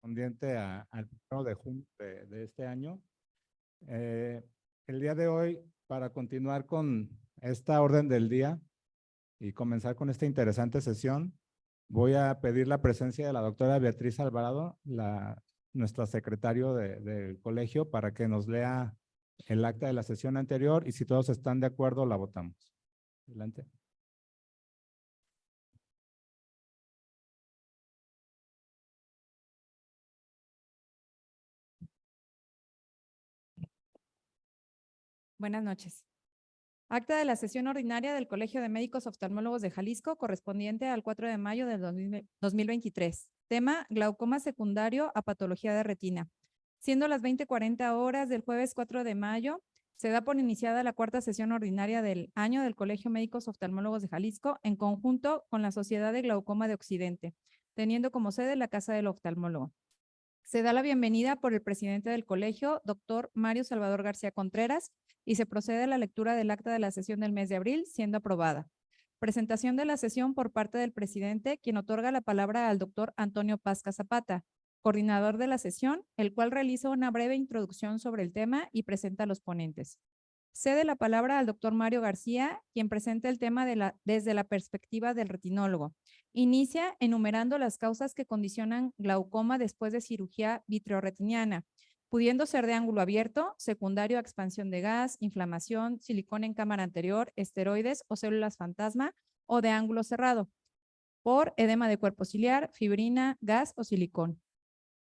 correspondiente al 1 de junio de este año. Eh, el día de hoy, para continuar con esta orden del día y comenzar con esta interesante sesión, voy a pedir la presencia de la doctora Beatriz Alvarado, nuestra secretario del colegio, para que nos lea el acta de la sesión anterior y si todos están de acuerdo, la votamos. Adelante. Buenas noches. Acta de la sesión ordinaria del Colegio de Médicos Oftalmólogos de Jalisco, correspondiente al 4 de mayo del 2023. Tema: glaucoma secundario a patología de retina. Siendo las 20:40 horas del jueves 4 de mayo, se da por iniciada la cuarta sesión ordinaria del año del Colegio Médicos Oftalmólogos de Jalisco, en conjunto con la Sociedad de Glaucoma de Occidente, teniendo como sede la Casa del Oftalmólogo. Se da la bienvenida por el presidente del colegio, doctor Mario Salvador García Contreras, y se procede a la lectura del acta de la sesión del mes de abril, siendo aprobada. Presentación de la sesión por parte del presidente, quien otorga la palabra al doctor Antonio Pasca Zapata, coordinador de la sesión, el cual realiza una breve introducción sobre el tema y presenta a los ponentes. Cede la palabra al doctor Mario García, quien presenta el tema desde la perspectiva del retinólogo. Inicia enumerando las causas que condicionan glaucoma después de cirugía vitreoretiniana, pudiendo ser de ángulo abierto, secundario a expansión de gas, inflamación, silicón en cámara anterior, esteroides o células fantasma, o de ángulo cerrado, por edema de cuerpo ciliar, fibrina, gas o silicón.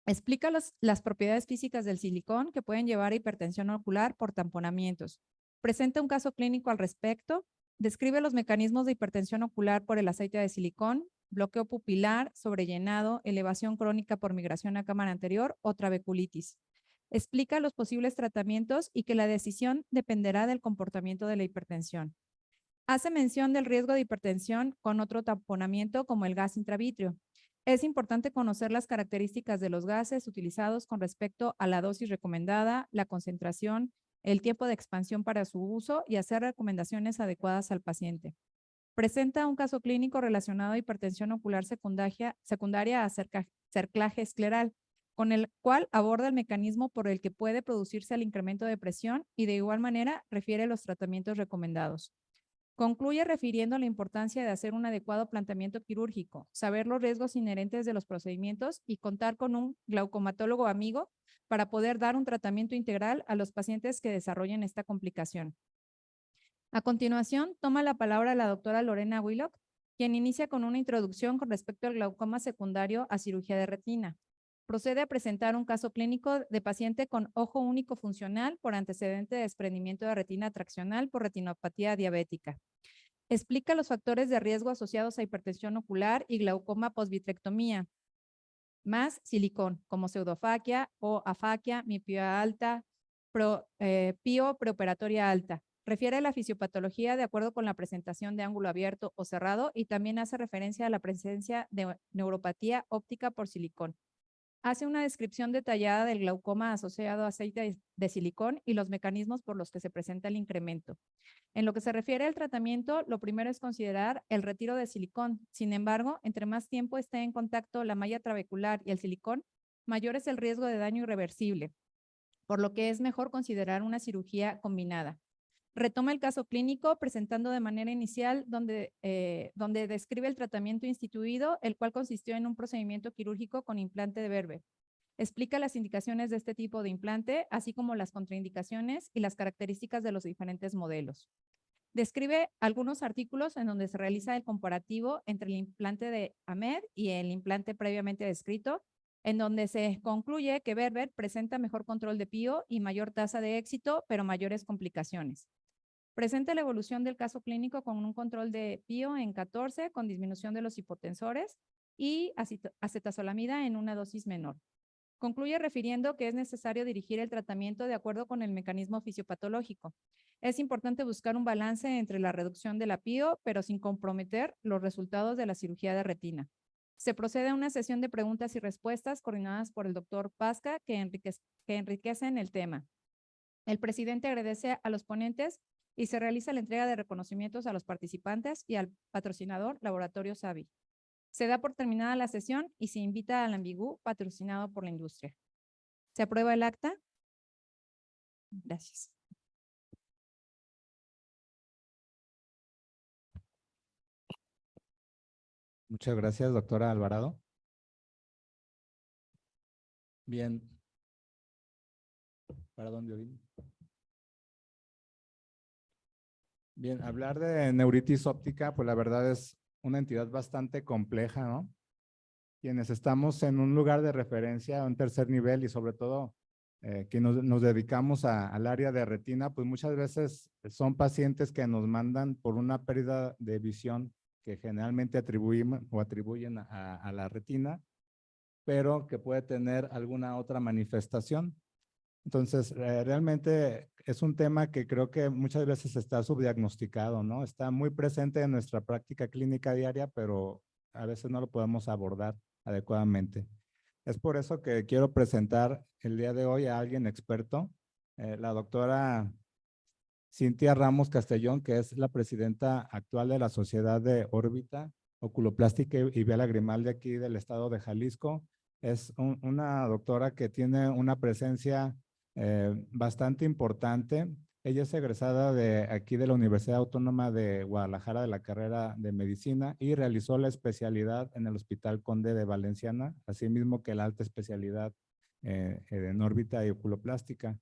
Explica las propiedades físicas del silicón que pueden llevar a hipertensión ocular por tamponamientos. Presenta un caso clínico al respecto. Describe los mecanismos de hipertensión ocular por el aceite de silicón, bloqueo pupilar, sobrellenado, elevación crónica por migración a cámara anterior o trabeculitis. Explica los posibles tratamientos y que la decisión dependerá del comportamiento de la hipertensión. Hace mención del riesgo de hipertensión con otro tamponamiento como el gas intravítrea. Es importante conocer las características de los gases utilizados con respecto a la dosis recomendada, la concentración, el tiempo de expansión para su uso y hacer recomendaciones adecuadas al paciente. Presenta un caso clínico relacionado a hipertensión ocular secundaria a cerclaje escleral, con el cual aborda el mecanismo por el que puede producirse el incremento de presión y de igual manera refiere los tratamientos recomendados. Concluye refiriendo la importancia de hacer un adecuado planteamiento quirúrgico, saber los riesgos inherentes de los procedimientos y contar con un glaucomatólogo amigo para poder dar un tratamiento integral a los pacientes que desarrollen esta complicación. A continuación, toma la palabra la doctora Lorena Willock, quien inicia con una introducción con respecto al glaucoma secundario a cirugía de retina. Procede a presentar un caso clínico de paciente con ojo único funcional por antecedente de desprendimiento de retina traccional por retinopatía diabética. Explica los factores de riesgo asociados a hipertensión ocular y glaucoma posvitrectomía, más silicón, como pseudofaquia o afaquia, miopía alta, pío preoperatoria alta. Refiere la fisiopatología de acuerdo con la presentación de ángulo abierto o cerrado y también hace referencia a la presencia de neuropatía óptica por silicón. Hace una descripción detallada del glaucoma asociado a aceite de silicón y los mecanismos por los que se presenta el incremento. En lo que se refiere al tratamiento, lo primero es considerar el retiro de silicón. Sin embargo, entre más tiempo esté en contacto la malla trabecular y el silicón, mayor es el riesgo de daño irreversible, por lo que es mejor considerar una cirugía combinada. Retoma el caso clínico presentando de manera inicial donde describe el tratamiento instituido, el cual consistió en un procedimiento quirúrgico con implante de Berber. Explica las indicaciones de este tipo de implante, así como las contraindicaciones y las características de los diferentes modelos. Describe algunos artículos en donde se realiza el comparativo entre el implante de AMED y el implante previamente descrito, en donde se concluye que Berber presenta mejor control de pío y mayor tasa de éxito, pero mayores complicaciones. Presenta la evolución del caso clínico con un control de pío en 14 con disminución de los hipotensores y acetazolamida en una dosis menor. Concluye refiriendo que es necesario dirigir el tratamiento de acuerdo con el mecanismo fisiopatológico. Es importante buscar un balance entre la reducción de la pío, pero sin comprometer los resultados de la cirugía de retina. Se procede a una sesión de preguntas y respuestas coordinadas por el doctor Pasca que enriquecen el tema. El presidente agradece a los ponentes y se realiza la entrega de reconocimientos a los participantes y al patrocinador Laboratorio Savi. Se da por terminada la sesión y se invita al Ambigú, patrocinado por la industria. ¿Se aprueba el acta? Gracias. Muchas gracias, doctora Alvarado. Bien. ¿Para dónde oír? Bien, hablar de neuritis óptica, pues la verdad es una entidad bastante compleja, ¿no? Quienes estamos en un lugar de referencia, un tercer nivel y sobre todo que nos dedicamos al área de retina, pues muchas veces son pacientes que nos mandan por una pérdida de visión que generalmente atribuyen a la retina, pero que puede tener alguna otra manifestación. Entonces, realmente es un tema que creo que muchas veces está subdiagnosticado, ¿no? Está muy presente en nuestra práctica clínica diaria, pero a veces no lo podemos abordar adecuadamente. Es por eso que quiero presentar el día de hoy a alguien experto, la doctora Cintia Ramos Castellón, que es la presidenta actual de la Sociedad de Órbita Oculoplástica y Vía Lagrimal de aquí del estado de Jalisco. Es una doctora que tiene una presencia bastante importante. Ella es egresada de aquí de la Universidad Autónoma de Guadalajara de la carrera de medicina y realizó la especialidad en el Hospital Conde de Valenciana, asimismo que la alta especialidad en órbita y oculoplástica.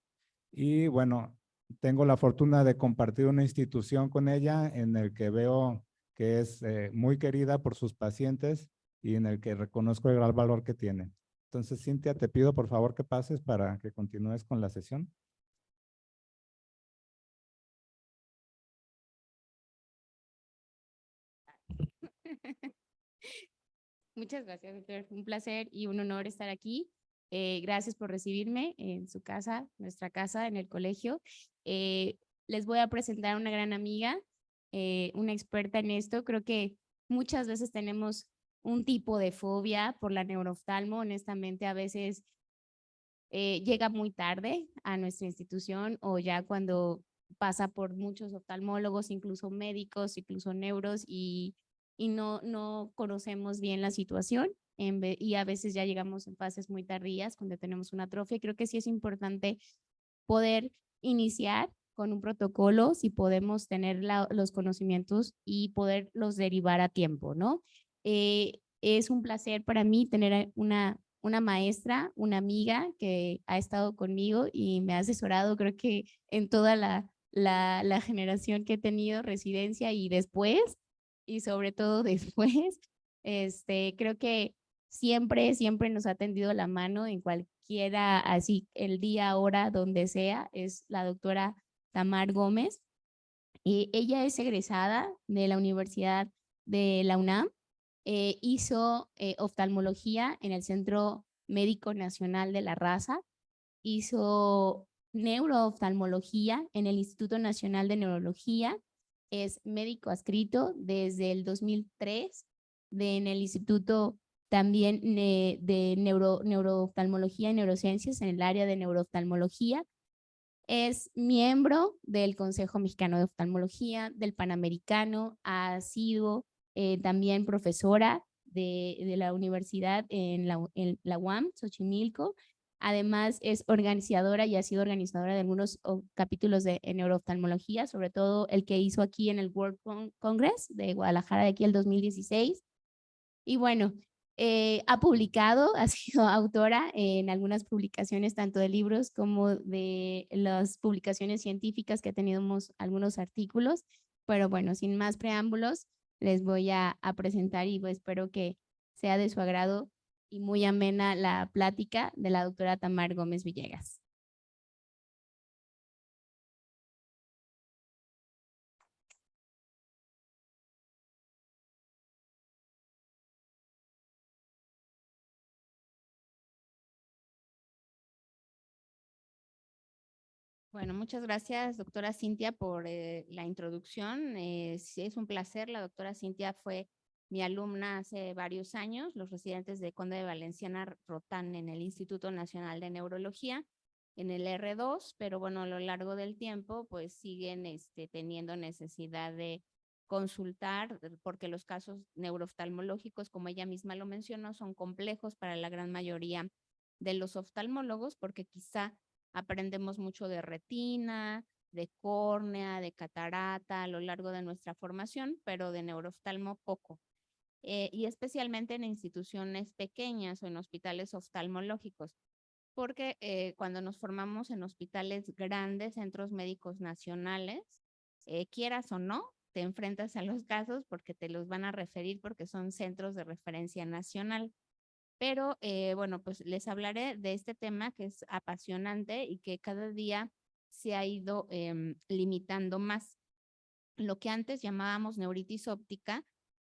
Y bueno, tengo la fortuna de compartir una institución con ella en el que veo que es muy querida por sus pacientes y en el que reconozco el gran valor que tiene. Entonces, Cintia, te pido por favor que pases para que continúes con la sesión. Muchas gracias, doctor. Un placer y un honor estar aquí. Gracias por recibirme en su casa, nuestra casa, en el colegio. Les voy a presentar a una gran amiga, una experta en esto. Creo que muchas veces tenemos un tipo de fobia por la neurooftalmo. Honestamente, a veces llega muy tarde a nuestra institución o ya cuando pasa por muchos oftalmólogos, incluso médicos, incluso neuros y no conocemos bien la situación y a veces ya llegamos en fases muy tardías cuando tenemos una atrofia. Creo que sí es importante poder iniciar con un protocolo si podemos tener los conocimientos y poderlos derivar a tiempo, ¿no? Es un placer para mí tener una maestra, una amiga que ha estado conmigo y me ha asesorado, creo que en toda la generación que he tenido, residencia y después, y sobre todo después, creo que siempre nos ha tendido la mano en cualquiera, así el día, hora, donde sea, es la doctora Tamar Gómez. Y ella es egresada de la Universidad de la UNAM, hizo oftalmología en el Centro Médico Nacional de la Raza, hizo neurooftalmología en el Instituto Nacional de Neurología, es médico adscrito desde el 2003 en el Instituto también de neurooftalmología y neurociencias en el área de neurooftalmología. Es miembro del Consejo Mexicano de Oftalmología, del Panamericano, ha sido también profesora de la universidad en la UAM, Xochimilco. Además, es organizadora y ha sido organizadora de algunos capítulos de neurooftalmología, sobre todo el que hizo aquí en el World Congress de Guadalajara de aquí el 2016. Y bueno, ha publicado, ha sido autora en algunas publicaciones, tanto de libros como de las publicaciones científicas que tenemos algunos artículos. Pero bueno, sin más preámbulos, les voy a presentar y pues espero que sea de su agrado y muy amena la plática de la doctora Tamar Gómez Villegas. Bueno, muchas gracias, doctora Cintia, por la introducción. Sí, es un placer. La doctora Cintia fue mi alumna hace varios años. Los residentes de Conde de Valenciana rotan en el Instituto Nacional de Neurología, en el R2, pero bueno, a lo largo del tiempo, pues siguen teniendo necesidad de consultar, porque los casos neurooftalmológicos, como ella misma lo mencionó, son complejos para la gran mayoría de los oftalmólogos, porque quizá aprendemos mucho de retina, de córnea, de catarata a lo largo de nuestra formación, pero de neurooftalmo poco. Y especialmente en instituciones pequeñas o en hospitales oftalmológicos, porque cuando nos formamos en hospitales grandes, centros médicos nacionales, quieras o no, te enfrentas a los casos porque te los van a referir porque son centros de referencia nacional. Pero bueno, pues les hablaré de este tema que es apasionante y que cada día se ha ido limitando más. Lo que antes llamábamos neuritis óptica,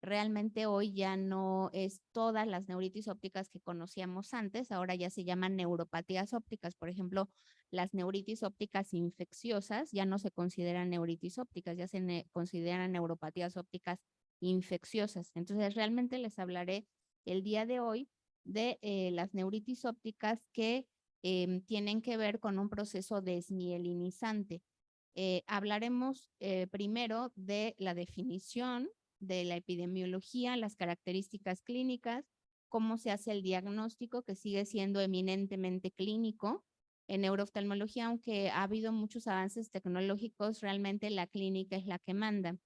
realmente hoy ya no es todas las neuritis ópticas que conocíamos antes, ahora ya se llaman neuropatías ópticas. Por ejemplo, las neuritis ópticas infecciosas ya no se consideran neuritis ópticas, ya se consideran neuropatías ópticas infecciosas. Entonces, realmente les hablaré el día de hoy de las neuritis ópticas que tienen que ver con un proceso desmielinizante. Hablaremos primero de la definición, de la epidemiología, las características clínicas, cómo se hace el diagnóstico, que sigue siendo eminentemente clínico. En neurooftalmología, aunque ha habido muchos avances tecnológicos, realmente la clínica es la que manda.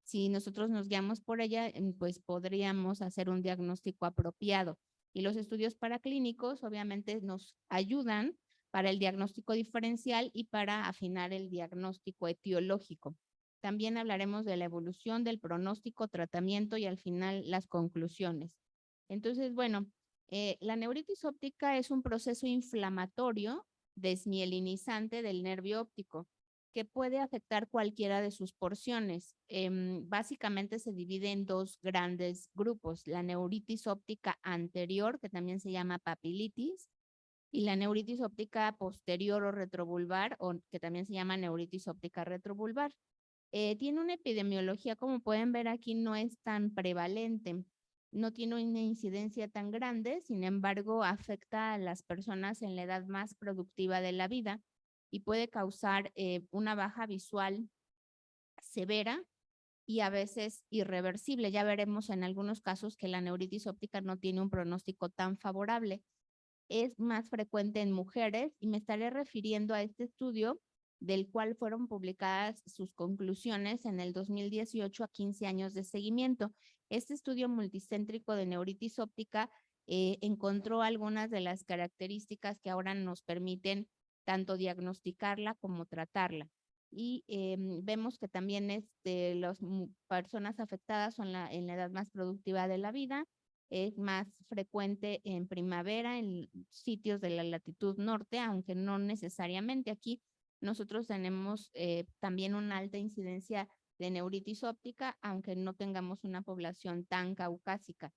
Si nosotros nos guiamos por ella, pues podríamos hacer un diagnóstico apropiado. Y los estudios paraclínicos obviamente nos ayudan para el diagnóstico diferencial y para afinar el diagnóstico etiológico. También hablaremos de la evolución del pronóstico, tratamiento y al final las conclusiones. Entonces, bueno, la neuritis óptica es un proceso inflamatorio desmielinizante del nervio óptico que puede afectar cualquiera de sus porciones. Básicamente se divide en dos grandes grupos, la neuritis óptica anterior, que también se llama papilitis, y la neuritis óptica posterior o retrovulvar, o que también se llama neuritis óptica retrovulvar. Tiene una epidemiología, como pueden ver aquí, no es tan prevalente, no tiene una incidencia tan grande, sin embargo, afecta a las personas en la edad más productiva de la vida y puede causar una baja visual severa y a veces irreversible. Ya veremos en algunos casos que la neuritis óptica no tiene un pronóstico tan favorable. Es más frecuente en mujeres y me estaré refiriendo a este estudio del cual fueron publicadas sus conclusiones en el 2018 a 15 años de seguimiento. Este estudio multicéntrico de neuritis óptica encontró algunas de las características que ahora nos permiten tanto diagnosticarla como tratarla. Y vemos que también las personas afectadas son en la edad más productiva de la vida. Es más frecuente en primavera en sitios de la latitud norte, aunque no necesariamente. Aquí nosotros tenemos también una alta incidencia de neuritis óptica, aunque no tengamos una población tan caucásica.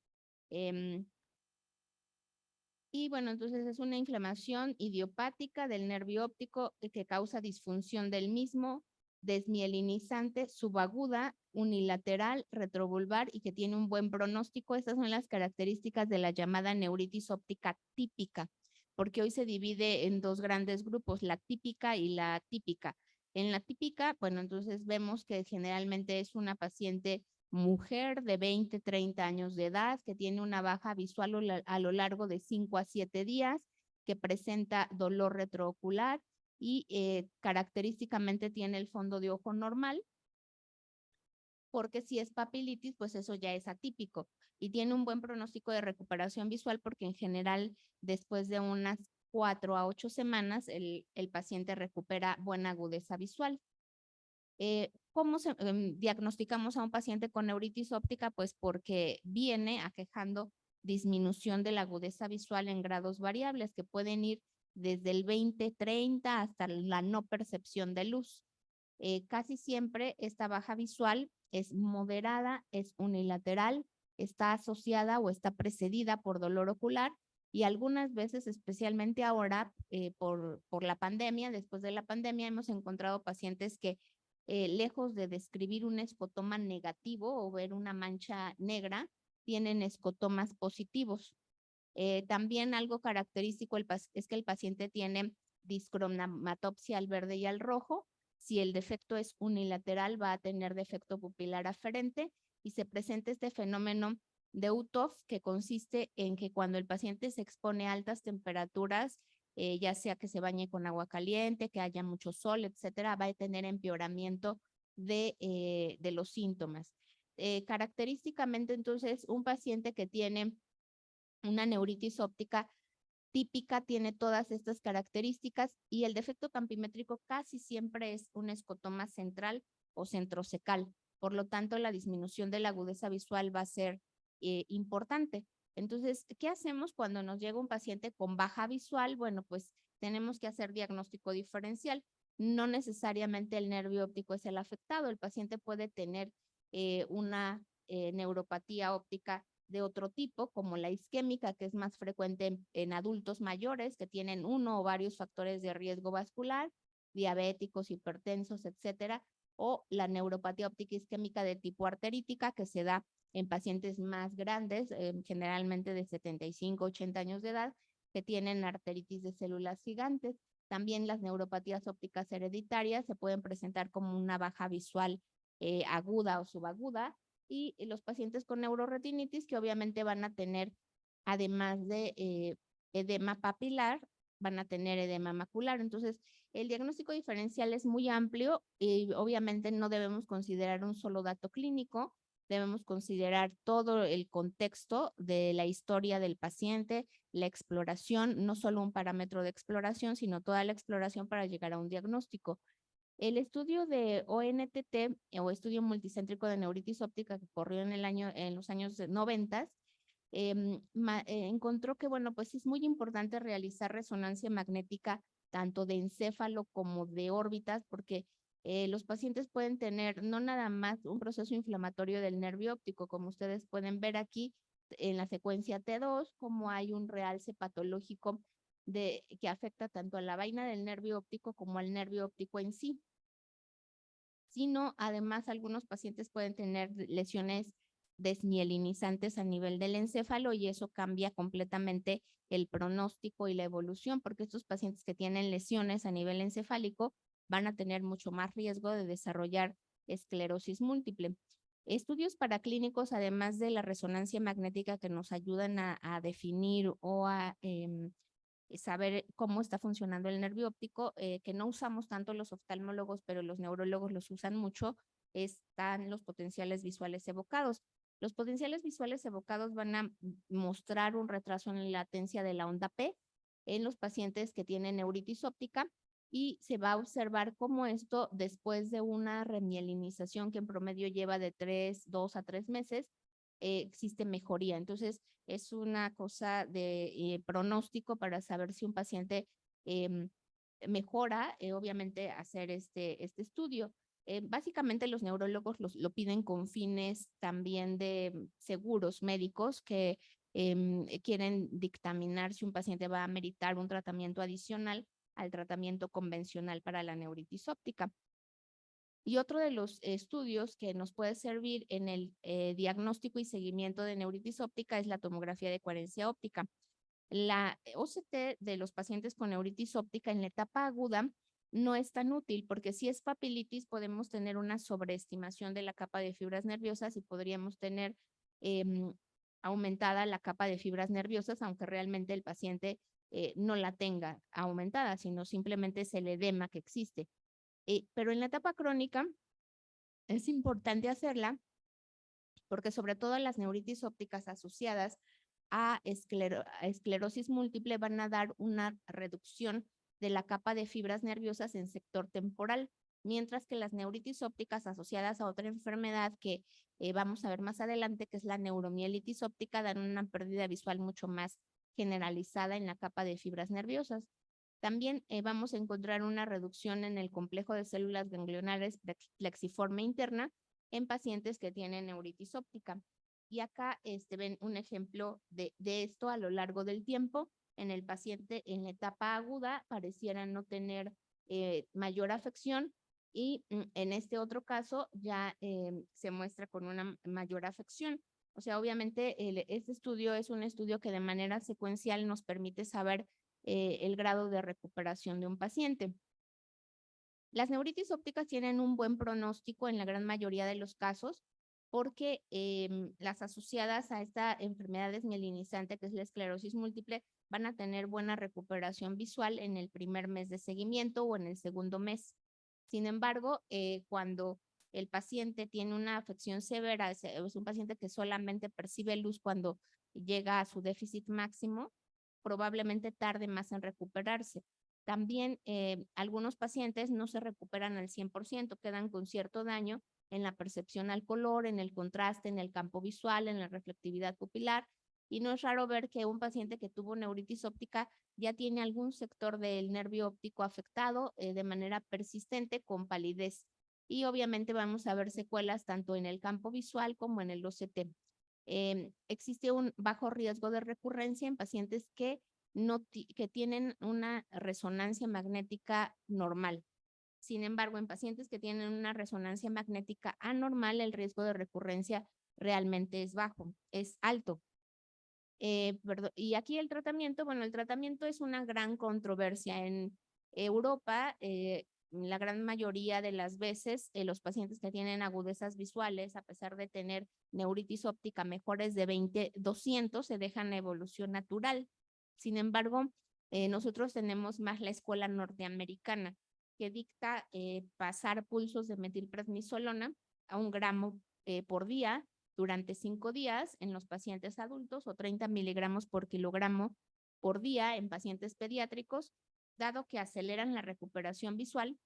Y bueno, entonces es una inflamación idiopática del nervio óptico que causa disfunción del mismo, desmielinizante, subaguda, unilateral, retrovulvar y que tiene un buen pronóstico. Estas son las características de la llamada neuritis óptica típica, porque hoy se divide en dos grandes grupos, la típica y la atípica. En la típica, bueno, entonces vemos que generalmente es una paciente mujer de 20, 30 años de edad que tiene una baja visual a lo largo de 5 a 7 días, que presenta dolor retroocular y característicamente tiene el fondo de ojo normal, porque si es papilitis, pues eso ya es atípico y tiene un buen pronóstico de recuperación visual porque en general después de unas 4 a 8 semanas el paciente recupera buena agudeza visual. ¿Cómo diagnosticamos a un paciente con neuritis óptica? Pues porque viene aquejando disminución de la agudeza visual en grados variables que pueden ir desde el 20-30 hasta la no percepción de luz. Casi siempre esta baja visual es moderada, es unilateral, está asociada o está precedida por dolor ocular y algunas veces, especialmente ahora por la pandemia, después de la pandemia hemos encontrado pacientes que lejos de describir un escotoma negativo o ver una mancha negra, tienen escotomas positivos. También algo característico es que el paciente tiene discromatopsia al verde y al rojo, Si el defecto es unilateral, va a tener defecto pupilar aferente y se presenta este fenómeno de UTOF, que consiste en que cuando el paciente se expone a altas temperaturas, ya sea que se bañe con agua caliente, que haya mucho sol, etcétera, va a tener empeoramiento de los síntomas. Característicamente, entonces, un paciente que tiene una neuritis óptica típica tiene todas estas características y el defecto campimétrico casi siempre es un escotoma central o centrocecal. Por lo tanto, la disminución de la agudeza visual va a ser importante. Entonces, ¿qué hacemos cuando nos llega un paciente con baja visual? Bueno, pues tenemos que hacer diagnóstico diferencial. No necesariamente el nervio óptico es el afectado. El paciente puede tener una neuropatía óptica de otro tipo, como la isquémica, que es más frecuente en adultos mayores que tienen uno o varios factores de riesgo vascular, diabéticos, hipertensos, etcétera, o la neuropatía óptica isquémica de tipo arterítica, que se da en pacientes más grandes, generalmente de 75, 80 años de edad, que tienen arteritis de células gigantes. También las neuropatías ópticas hereditarias se pueden presentar como una baja visual aguda o subaguda, y los pacientes con neuroretinitis que obviamente van a tener, además de edema papilar, van a tener edema macular. Entonces, el diagnóstico diferencial es muy amplio y obviamente no debemos considerar un solo dato clínico, debemos considerar todo el contexto de la historia del paciente, la exploración, no solo un parámetro de exploración, sino toda la exploración para llegar a un diagnóstico. El estudio de ONTT o estudio multicéntrico de neuritis óptica que corrió en los años 90, encontró que, bueno, pues es muy importante realizar resonancia magnética tanto de encéfalo como de órbitas, porque los pacientes pueden tener no nada más un proceso inflamatorio del nervio óptico, como ustedes pueden ver aquí en la secuencia T2, como hay un realce patológico que afecta tanto a la vaina del nervio óptico como al nervio óptico en sí, sino además algunos pacientes pueden tener lesiones desmielinizantes a nivel del encéfalo y eso cambia completamente el pronóstico y la evolución, porque estos pacientes que tienen lesiones a nivel encefálico van a tener mucho más riesgo de desarrollar esclerosis múltiple. Estudios paraclínicos, además de la resonancia magnética que nos ayudan a definir o a saber cómo está funcionando el nervio óptico, que no usamos tanto los oftalmólogos, pero los neurólogos los usan mucho, están los potenciales visuales evocados. Los potenciales visuales evocados van a mostrar un retraso en la latencia de la onda P en los pacientes que tienen neuritis óptica y se va a observar cómo esto, después de una remielinización que en promedio lleva de 2 a 3 meses, existe mejoría. Entonces, es una cosa de pronóstico para saber si un paciente mejora, obviamente, hacer este estudio. Básicamente los neurólogos lo piden con fines también de seguros médicos que quieren dictaminar si un paciente va a meritar un tratamiento adicional al tratamiento convencional para la neuritis óptica. Y otro de los estudios que nos puede servir en el diagnóstico y seguimiento de neuritis óptica es la tomografía de coherencia óptica. La OCT de los pacientes con neuritis óptica en la etapa aguda no es tan útil porque si es papilitis podemos tener una sobreestimación de la capa de fibras nerviosas y podríamos tener aumentada la capa de fibras nerviosas, aunque realmente el paciente no la tenga aumentada, sino simplemente es el edema que existe. Pero en la etapa crónica es importante hacerla porque sobre todo las neuritis ópticas asociadas a esclerosis múltiple van a dar una reducción de la capa de fibras nerviosas en sector temporal, mientras que las neuritis ópticas asociadas a otra enfermedad que vamos a ver más adelante, que es la neuromielitis óptica, dan una pérdida visual mucho más generalizada en la capa de fibras nerviosas. También vamos a encontrar una reducción en el complejo de células ganglionares plexiforme interna en pacientes que tienen neuritis óptica. Y acá ven un ejemplo de esto a lo largo del tiempo. En el paciente en la etapa aguda pareciera no tener mayor afección y en este otro caso ya se muestra con una mayor afección. O sea, obviamente este estudio es un estudio que de manera secuencial nos permite saber el grado de recuperación de un paciente. Las neuritis ópticas tienen un buen pronóstico en la gran mayoría de los casos porque las asociadas a esta enfermedad desmielinizante, que es la esclerosis múltiple, van a tener buena recuperación visual en el primer mes de seguimiento o en el segundo mes. Sin embargo, cuando el paciente tiene una afección severa, es un paciente que solamente percibe luz cuando llega a su déficit máximo, probablemente tarde más en recuperarse. También algunos pacientes no se recuperan al 100%, quedan con cierto daño en la percepción al color, en el contraste, en el campo visual, en la reflectividad pupilar. Y no es raro ver que un paciente que tuvo neuritis óptica ya tiene algún sector del nervio óptico afectado de manera persistente con palidez. Y obviamente vamos a ver secuelas tanto en el campo visual como en el OCT. Existe un bajo riesgo de recurrencia en pacientes que tienen una resonancia magnética normal. Sin embargo, en pacientes que tienen una resonancia magnética anormal, el riesgo de recurrencia realmente es bajo, es alto. Y aquí el tratamiento, bueno, el tratamiento es una gran controversia. En Europa, la gran mayoría de las veces, los pacientes que tienen agudezas visuales, a pesar de tener neuritis óptica mejores de 20/200, se dejan evolución natural. Sin embargo, nosotros tenemos más la escuela norteamericana, que dicta pasar pulsos de metilprednisolona a 1 gramo por día durante 5 días en los pacientes adultos o 30 miligramos por kilogramo por día en pacientes pediátricos, dado que aceleran la recuperación visual.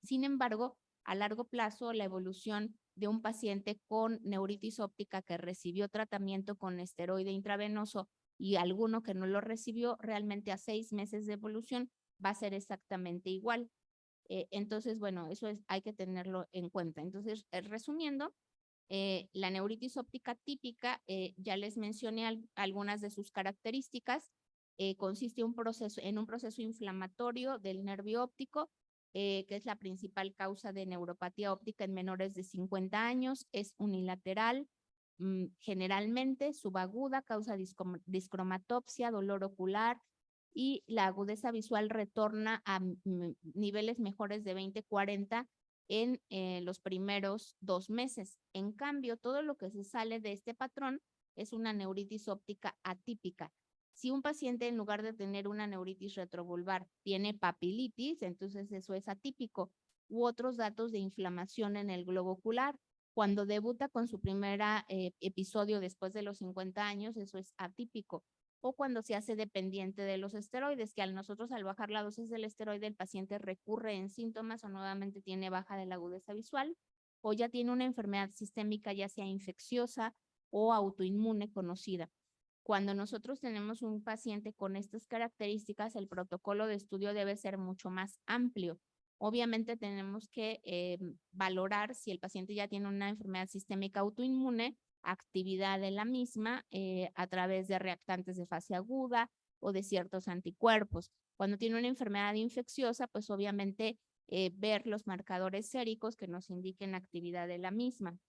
Sin embargo, a largo plazo, la evolución de un paciente con neuritis óptica que recibió tratamiento con esteroide intravenoso y alguno que no lo recibió, realmente a 6 meses de evolución va a ser exactamente igual. Entonces, bueno, hay que tenerlo en cuenta. Entonces, resumiendo, la neuritis óptica típica, ya les mencioné algunas de sus características. Consiste en un proceso inflamatorio del nervio óptico, que es la principal causa de neuropatía óptica en menores de 50 años. Es unilateral, generalmente subaguda, causa discromatopsia, dolor ocular, y la agudeza visual retorna a niveles mejores de 20/40 en los primeros 2 meses. En cambio, todo lo que se sale de este patrón es una neuritis óptica atípica. Si un paciente, en lugar de tener una neuritis retrovulvar, tiene papilitis, entonces eso es atípico, u otros datos de inflamación en el globo ocular. Cuando debuta con su primer episodio después de los 50 años, eso es atípico. O cuando se hace dependiente de los esteroides, que al bajar la dosis del esteroide, el paciente recurre en síntomas o nuevamente tiene baja de la agudeza visual, o ya tiene una enfermedad sistémica, ya sea infecciosa o autoinmune conocida. Cuando nosotros tenemos un paciente con estas características, el protocolo de estudio debe ser mucho más amplio. Obviamente tenemos que valorar si el paciente ya tiene una enfermedad sistémica autoinmune, actividad de la misma a través de reactantes de fase aguda o de ciertos anticuerpos. Cuando tiene una enfermedad infecciosa, pues obviamente ver los marcadores séricos que nos indiquen actividad de la misma.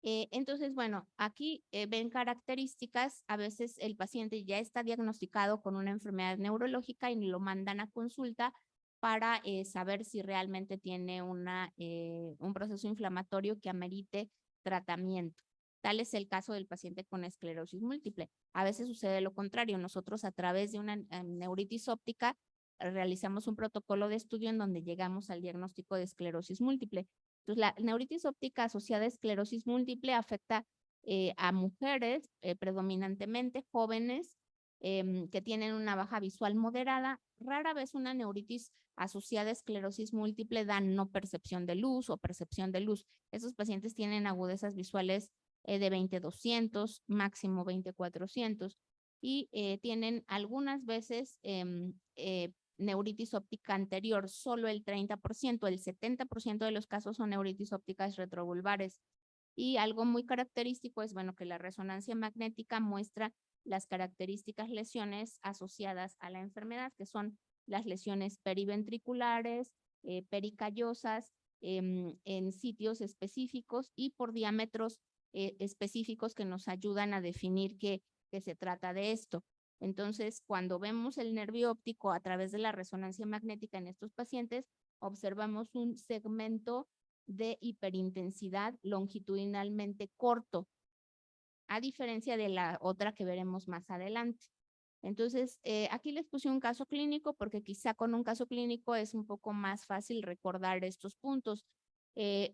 Entonces, bueno, aquí ven características. A veces el paciente ya está diagnosticado con una enfermedad neurológica y lo mandan a consulta para saber si realmente tiene un proceso inflamatorio que amerite tratamiento. Tal es el caso del paciente con esclerosis múltiple. A veces sucede lo contrario. Nosotros, a través de una neuritis óptica, realizamos un protocolo de estudio en donde llegamos al diagnóstico de esclerosis múltiple. Entonces, la neuritis óptica asociada a esclerosis múltiple afecta a mujeres, predominantemente jóvenes, que tienen una baja visual moderada. Rara vez una neuritis asociada a esclerosis múltiple da no percepción de luz o percepción de luz. Esos pacientes tienen agudezas visuales de 20/200, máximo 20/400, y tienen algunas veces neuritis óptica anterior, solo el 30%, el 70% de los casos son neuritis ópticas retrovulvares. Y algo muy característico es, bueno, que la resonancia magnética muestra las características lesiones asociadas a la enfermedad, que son las lesiones periventriculares, pericallosas, en sitios específicos y por diámetros específicos que nos ayudan a definir que se trata de esto. Entonces, cuando vemos el nervio óptico a través de la resonancia magnética en estos pacientes, observamos un segmento de hiperintensidad longitudinalmente corto, a diferencia de la otra que veremos más adelante. Entonces, aquí les puse un caso clínico porque quizá con un caso clínico es un poco más fácil recordar estos puntos.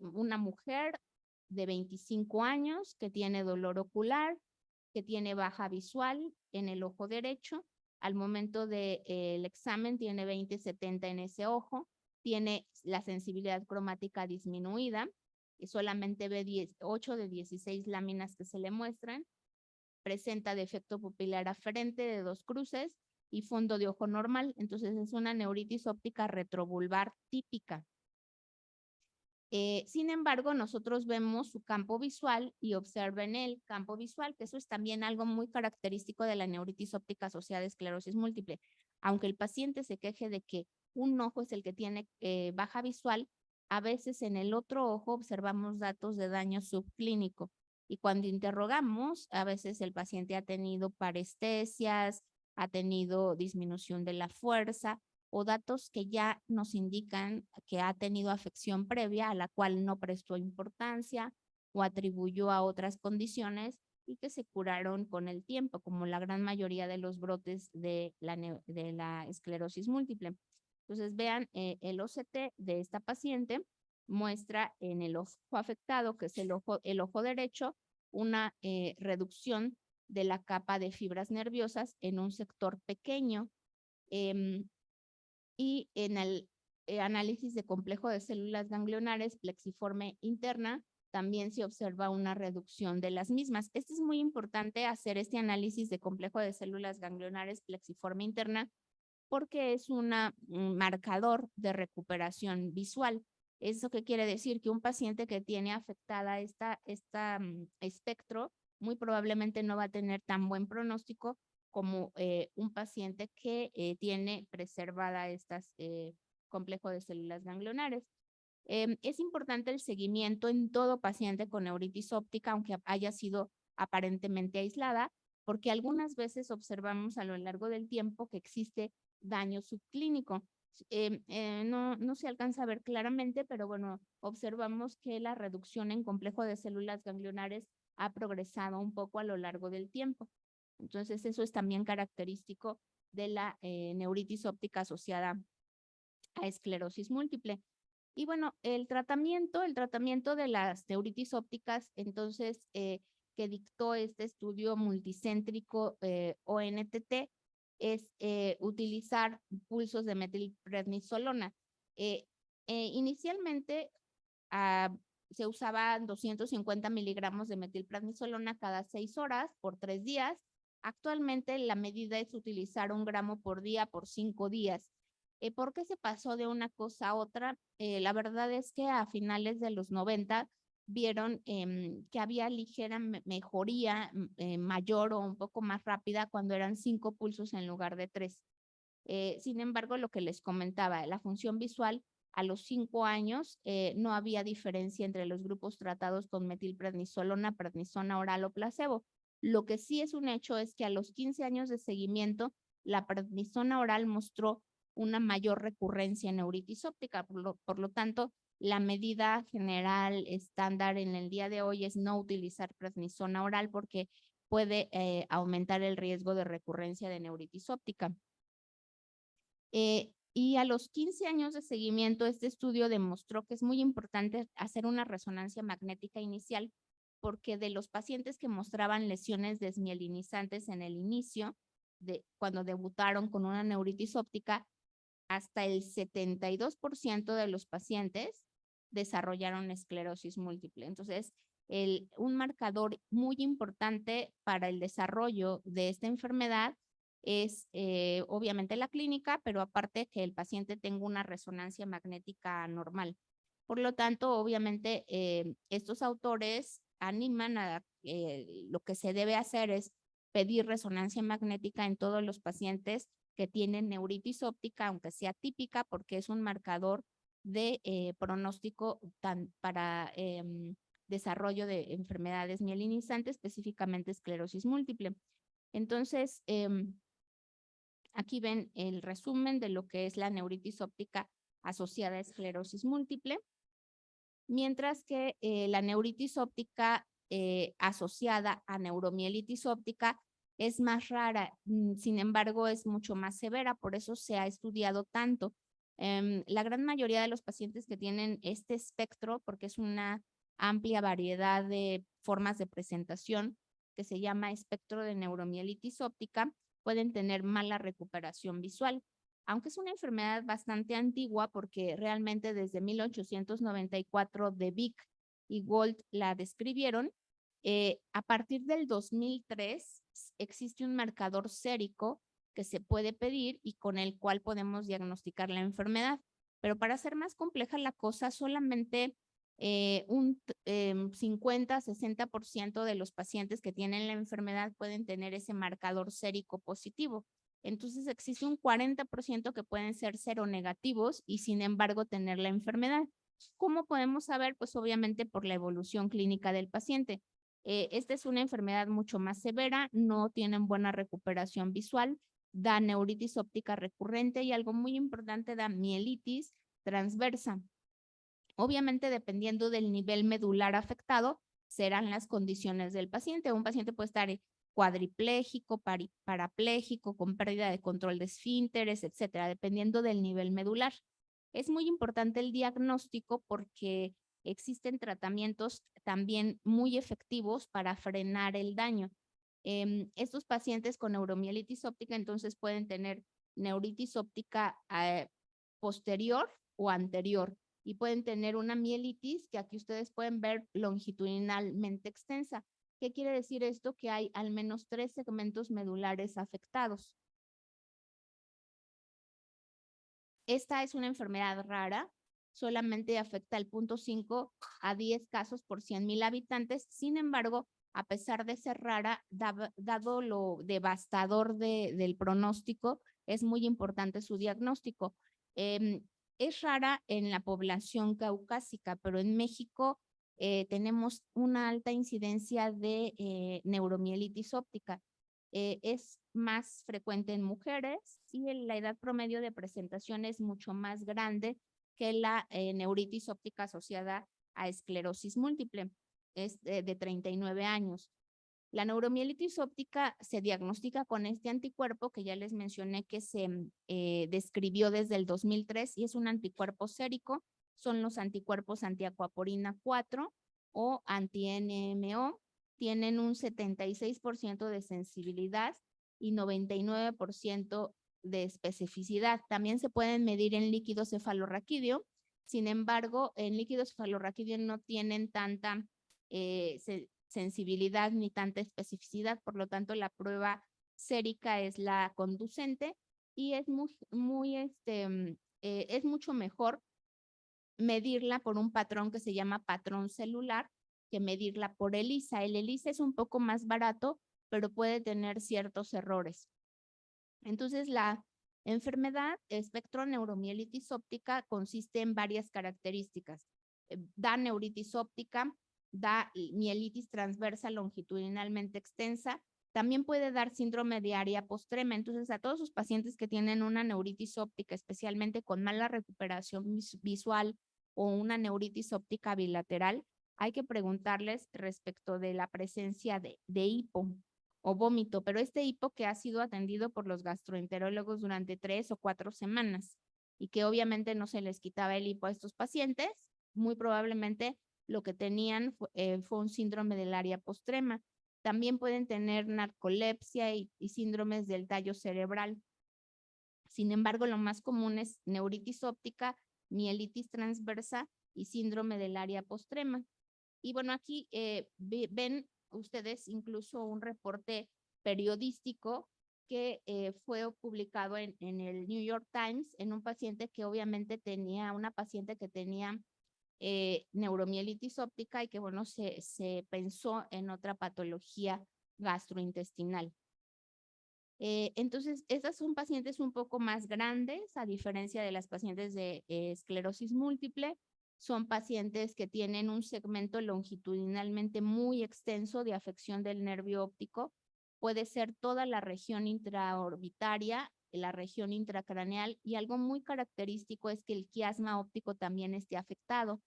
Una mujer de 25 años que tiene dolor ocular, que tiene baja visual en el ojo derecho. Al momento del examen tiene 20/70 en ese ojo, tiene la sensibilidad cromática disminuida y solamente ve 8 de 16 láminas que se le muestran. Presenta defecto pupilar aferente de 2 cruces y fondo de ojo normal. Entonces es una neuritis óptica retrovulvar típica. Sin embargo, nosotros vemos su campo visual y observen el campo visual, que eso es también algo muy característico de la neuritis óptica asociada a esclerosis múltiple. Aunque el paciente se queje de que un ojo es el que tiene baja visual, a veces en el otro ojo observamos datos de daño subclínico. Y cuando interrogamos, a veces el paciente ha tenido parestesias, ha tenido disminución de la fuerza, o datos que ya nos indican que ha tenido afección previa a la cual no prestó importancia o atribuyó a otras condiciones y que se curaron con el tiempo, como la gran mayoría de los brotes de la esclerosis múltiple. Entonces, vean, el OCT de esta paciente muestra en el ojo afectado, que es el ojo derecho, una reducción de la capa de fibras nerviosas en un sector pequeño. Y en el análisis de complejo de células ganglionares plexiforme interna, también se observa una reducción de las mismas. Es muy importante hacer este análisis de complejo de células ganglionares plexiforme interna porque es un marcador de recuperación visual. ¿Eso qué quiere decir? Que un paciente que tiene afectada esta espectro muy probablemente no va a tener tan buen pronóstico como un paciente que tiene preservada estas complejo de células ganglionares. Es importante el seguimiento en todo paciente con neuritis óptica, aunque haya sido aparentemente aislada, porque algunas veces observamos a lo largo del tiempo que existe daño subclínico. No se alcanza a ver claramente, pero bueno, observamos que la reducción en complejo de células ganglionares ha progresado un poco a lo largo del tiempo. Entonces, eso es también característico de la neuritis óptica asociada a esclerosis múltiple. Y bueno, el tratamiento de las neuritis ópticas, entonces, que dictó este estudio multicéntrico ONTT, es utilizar pulsos de metilprednisolona. Inicialmente se usaban 250 miligramos de metilprednisolona cada 6 horas por 3 días. Actualmente la medida es utilizar 1 gramo por día por 5 días. ¿Por qué se pasó de una cosa a otra? La verdad es que a finales de los 90 vieron que había ligera mejoría mayor o un poco más rápida cuando eran 5 pulsos en lugar de 3. Sin embargo, lo que les comentaba, la función visual a los 5 años no había diferencia entre los grupos tratados con metilprednisolona, prednisona oral o placebo. Lo que sí es un hecho es que a los 15 años de seguimiento, la prednisona oral mostró una mayor recurrencia en neuritis óptica. Por lo tanto, la medida general estándar en el día de hoy es no utilizar prednisona oral porque puede aumentar el riesgo de recurrencia de neuritis óptica. Y a los 15 años de seguimiento, este estudio demostró que es muy importante hacer una resonancia magnética inicial porque de los pacientes que mostraban lesiones desmielinizantes en el inicio, cuando debutaron con una neuritis óptica, hasta el 72% de los pacientes desarrollaron esclerosis múltiple. Entonces, un marcador muy importante para el desarrollo de esta enfermedad es obviamente la clínica, pero aparte que el paciente tenga una resonancia magnética normal. Por lo tanto, obviamente, estos autores animan a lo que se debe hacer es pedir resonancia magnética en todos los pacientes que tienen neuritis óptica, aunque sea típica, porque es un marcador de pronóstico para desarrollo de enfermedades mielinizantes, específicamente esclerosis múltiple. Entonces, Aquí ven el resumen de lo que es la neuritis óptica asociada a esclerosis múltiple, mientras que la neuritis óptica asociada a neuromielitis óptica es más rara, sin embargo es mucho más severa, por eso se ha estudiado tanto. La gran mayoría de los pacientes que tienen este espectro, porque es una amplia variedad de formas de presentación que se llama espectro de neuromielitis óptica, pueden tener mala recuperación visual. Aunque es una enfermedad bastante antigua porque realmente desde 1894 de Vick y Gold la describieron, a partir del 2003 existe un marcador sérico que se puede pedir y con el cual podemos diagnosticar la enfermedad. Pero para hacer más compleja la cosa, solamente un 50-60% de los pacientes que tienen la enfermedad pueden tener ese marcador sérico positivo. Entonces existe un 40% que pueden ser seronegativos y sin embargo tener la enfermedad. ¿Cómo podemos saber? Pues obviamente por la evolución clínica del paciente. Esta es una enfermedad mucho más severa, no tienen buena recuperación visual, da neuritis óptica recurrente y algo muy importante, da mielitis transversa. Obviamente, dependiendo del nivel medular afectado, serán las condiciones del paciente. Un paciente puede estar cuadripléjico, parapléjico, con pérdida de control de esfínteres, etcétera, dependiendo del nivel medular. Es muy importante el diagnóstico porque existen tratamientos también muy efectivos para frenar el daño. Estos pacientes con neuromielitis óptica entonces pueden tener neuritis óptica posterior o anterior y pueden tener una mielitis que aquí ustedes pueden ver longitudinalmente extensa. ¿Qué quiere decir esto? Que hay al menos 3 segmentos medulares afectados. Esta es una enfermedad rara, solamente afecta el 0.5 a 10 casos por 100,000 habitantes. Sin embargo, a pesar de ser rara, dado lo devastador del pronóstico, es muy importante su diagnóstico. Es rara en la población caucásica, pero en México tenemos una alta incidencia de neuromielitis óptica. Es más frecuente en mujeres y la edad promedio de presentación es mucho más grande que la neuritis óptica asociada a esclerosis múltiple, es de 39 años. La neuromielitis óptica se diagnostica con este anticuerpo que ya les mencioné que se describió desde el 2003 y es un anticuerpo sérico, son los anticuerpos antiacuaporina 4 o anti-NMO, tienen un 76% de sensibilidad y 99% de especificidad. También se pueden medir en líquido cefalorraquídeo, sin embargo, en líquido cefalorraquídeo no tienen tanta sensibilidad ni tanta especificidad, por lo tanto la prueba sérica es la conducente y es es mucho mejor medirla por un patrón que se llama patrón celular que medirla por ELISA. El ELISA es un poco más barato, pero puede tener ciertos errores. Entonces, la enfermedad espectro neuromielitis óptica consiste en varias características. Da neuritis óptica, da mielitis transversa longitudinalmente extensa, también puede dar síndrome de área postrema. Entonces, a todos los pacientes que tienen una neuritis óptica, especialmente con mala recuperación visual o una neuritis óptica bilateral, hay que preguntarles respecto de la presencia de hipo o vómito, pero este hipo que ha sido atendido por los gastroenterólogos durante 3 o 4 semanas y que obviamente no se les quitaba el hipo a estos pacientes, muy probablemente lo que tenían fue un síndrome del área postrema. También pueden tener narcolepsia y síndromes del tallo cerebral. Sin embargo, lo más común es neuritis óptica, mielitis transversa y síndrome del área postrema. Y bueno, aquí ven ustedes incluso un reporte periodístico que fue publicado en el New York Times en un paciente que obviamente tenía, una paciente que tenía neuromielitis óptica y que bueno, se pensó en otra patología gastrointestinal. Entonces, estas son pacientes un poco más grandes, a diferencia de las pacientes de esclerosis múltiple. Son pacientes que tienen un segmento longitudinalmente muy extenso de afección del nervio óptico. Puede ser toda la región intraorbitaria la región intracraneal y algo muy característico es que el quiasma óptico también esté afectado.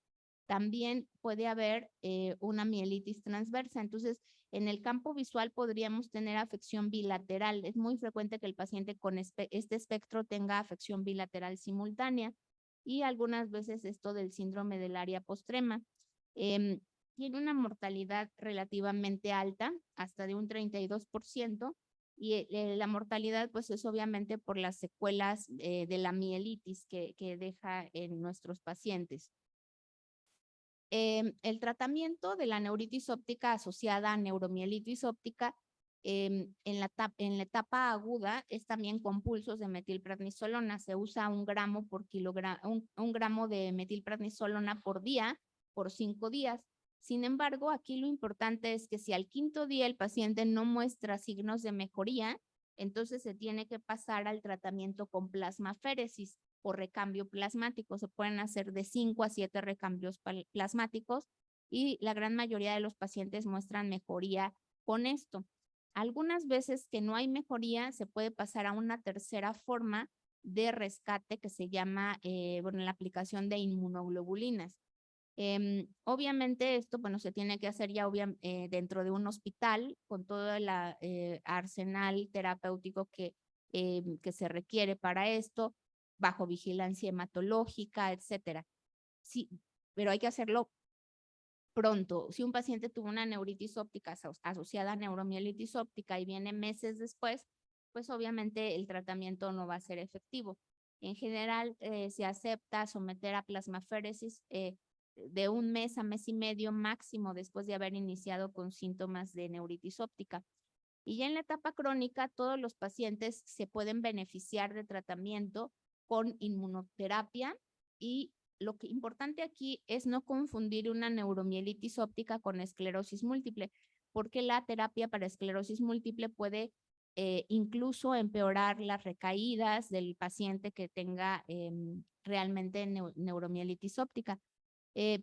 También puede haber una mielitis transversa. Entonces, en el campo visual podríamos tener afección bilateral. Es muy frecuente que el paciente con este espectro tenga afección bilateral simultánea y algunas veces esto del síndrome del área postrema. Tiene una mortalidad relativamente alta, hasta de un 32%, y la mortalidad pues es obviamente por las secuelas de la mielitis que deja en nuestros pacientes. El tratamiento de la neuritis óptica asociada a neuromielitis óptica en la etapa aguda es también con pulsos de metilprednisolona. Se usa 1 gramo por kilogramo, un gramo de metilprednisolona por día por 5 días. Sin embargo, aquí lo importante es que si al 5.º día el paciente no muestra signos de mejoría, entonces se tiene que pasar al tratamiento con plasmaféresis o recambio plasmático. Se pueden hacer de 5 a 7 recambios plasmáticos y la gran mayoría de los pacientes muestran mejoría con esto. Algunas veces que no hay mejoría, se puede pasar a una tercera forma de rescate que se llama la aplicación de inmunoglobulinas. Obviamente esto, bueno, se tiene que hacer ya dentro de un hospital con todo el arsenal terapéutico que se requiere para esto, bajo vigilancia hematológica, etcétera. Sí, pero hay que hacerlo pronto. Si un paciente tuvo una neuritis óptica asociada a neuromielitis óptica y viene meses después, pues obviamente el tratamiento no va a ser efectivo. En general, se acepta someter a plasmaféresis de 1 mes a 1 mes y medio máximo después de haber iniciado con síntomas de neuritis óptica. Y ya en la etapa crónica, todos los pacientes se pueden beneficiar de tratamiento con inmunoterapia y lo que importante aquí es no confundir una neuromielitis óptica con esclerosis múltiple, porque la terapia para esclerosis múltiple puede incluso empeorar las recaídas del paciente que tenga realmente neuromielitis óptica.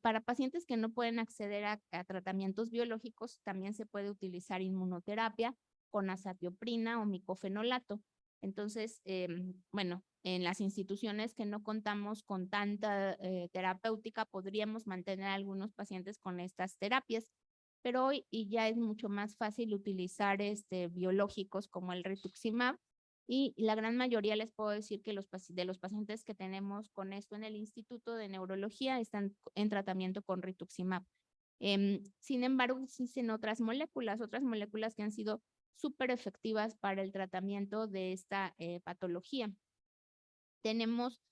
Para pacientes que no pueden acceder a tratamientos biológicos, también se puede utilizar inmunoterapia con azatioprina o micofenolato. Entonces, bueno, en las instituciones que no contamos con tanta terapéutica, podríamos mantener a algunos pacientes con estas terapias, pero hoy ya es mucho más fácil utilizar biológicos como el rituximab, y la gran mayoría les puedo decir que de los pacientes que tenemos con esto en el Instituto de Neurología están en tratamiento con rituximab. Sin embargo, existen otras moléculas que han sido súper efectivas para el tratamiento de esta patología. Tenemos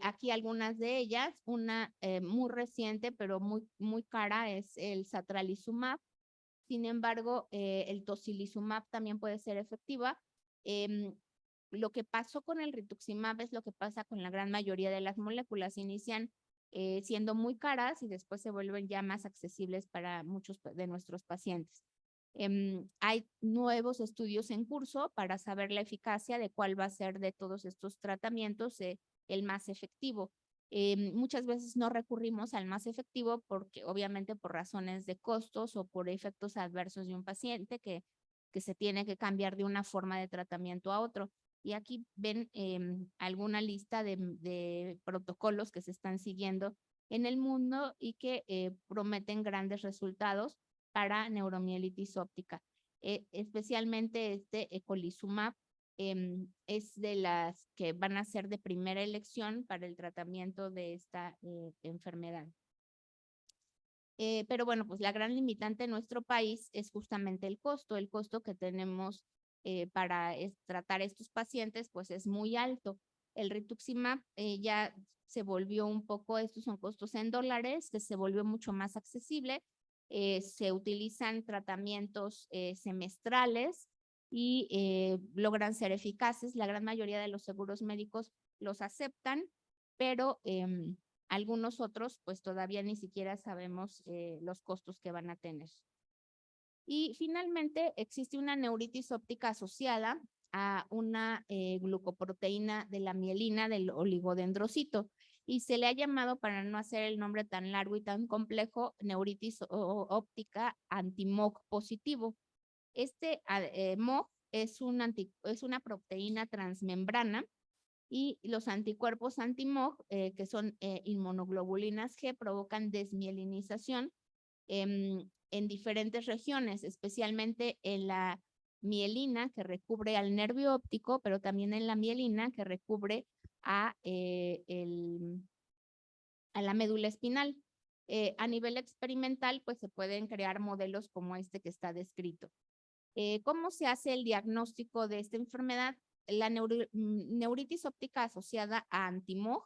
aquí algunas de ellas. Una muy reciente, pero muy cara, es el satralizumab. Sin embargo, el tocilizumab también puede ser efectiva. Lo que pasó con el rituximab es lo que pasa con la gran mayoría de las moléculas. Inician siendo muy caras y después se vuelven ya más accesibles para muchos de nuestros pacientes. Hay nuevos estudios en curso para saber la eficacia de cuál va a ser de todos estos tratamientos el más efectivo. Muchas veces no recurrimos al más efectivo porque obviamente por razones de costos o por efectos adversos de un paciente que se tiene que cambiar de una forma de tratamiento a otro. Y aquí ven alguna lista de protocolos que se están siguiendo en el mundo y que prometen grandes resultados para neuromielitis óptica. Especialmente ecolizumab es de las que van a ser de primera elección para el tratamiento de esta enfermedad. Pero bueno, pues la gran limitante en nuestro país es justamente el costo que tenemos para tratar estos pacientes, pues es muy alto. El rituximab ya se volvió un poco, estos son costos en dólares, que se volvió mucho más accesible. Se utilizan tratamientos semestrales y logran ser eficaces. La gran mayoría de los seguros médicos los aceptan, pero algunos otros pues todavía ni siquiera sabemos los costos que van a tener. Y finalmente existe una neuritis óptica asociada a una glucoproteína de la mielina del oligodendrocito y se le ha llamado, para no hacer el nombre tan largo y tan complejo, neuritis óptica anti-MOG positivo. MOG es una proteína transmembrana y los anticuerpos anti-MOG, que son inmunoglobulinas G, provocan desmielinización en diferentes regiones, especialmente en la mielina que recubre al nervio óptico, pero también en la mielina que recubre a la médula espinal. A nivel experimental, pues se pueden crear modelos como este que está descrito. ¿Cómo se hace el diagnóstico de esta enfermedad? La neuritis óptica asociada a anti-MOG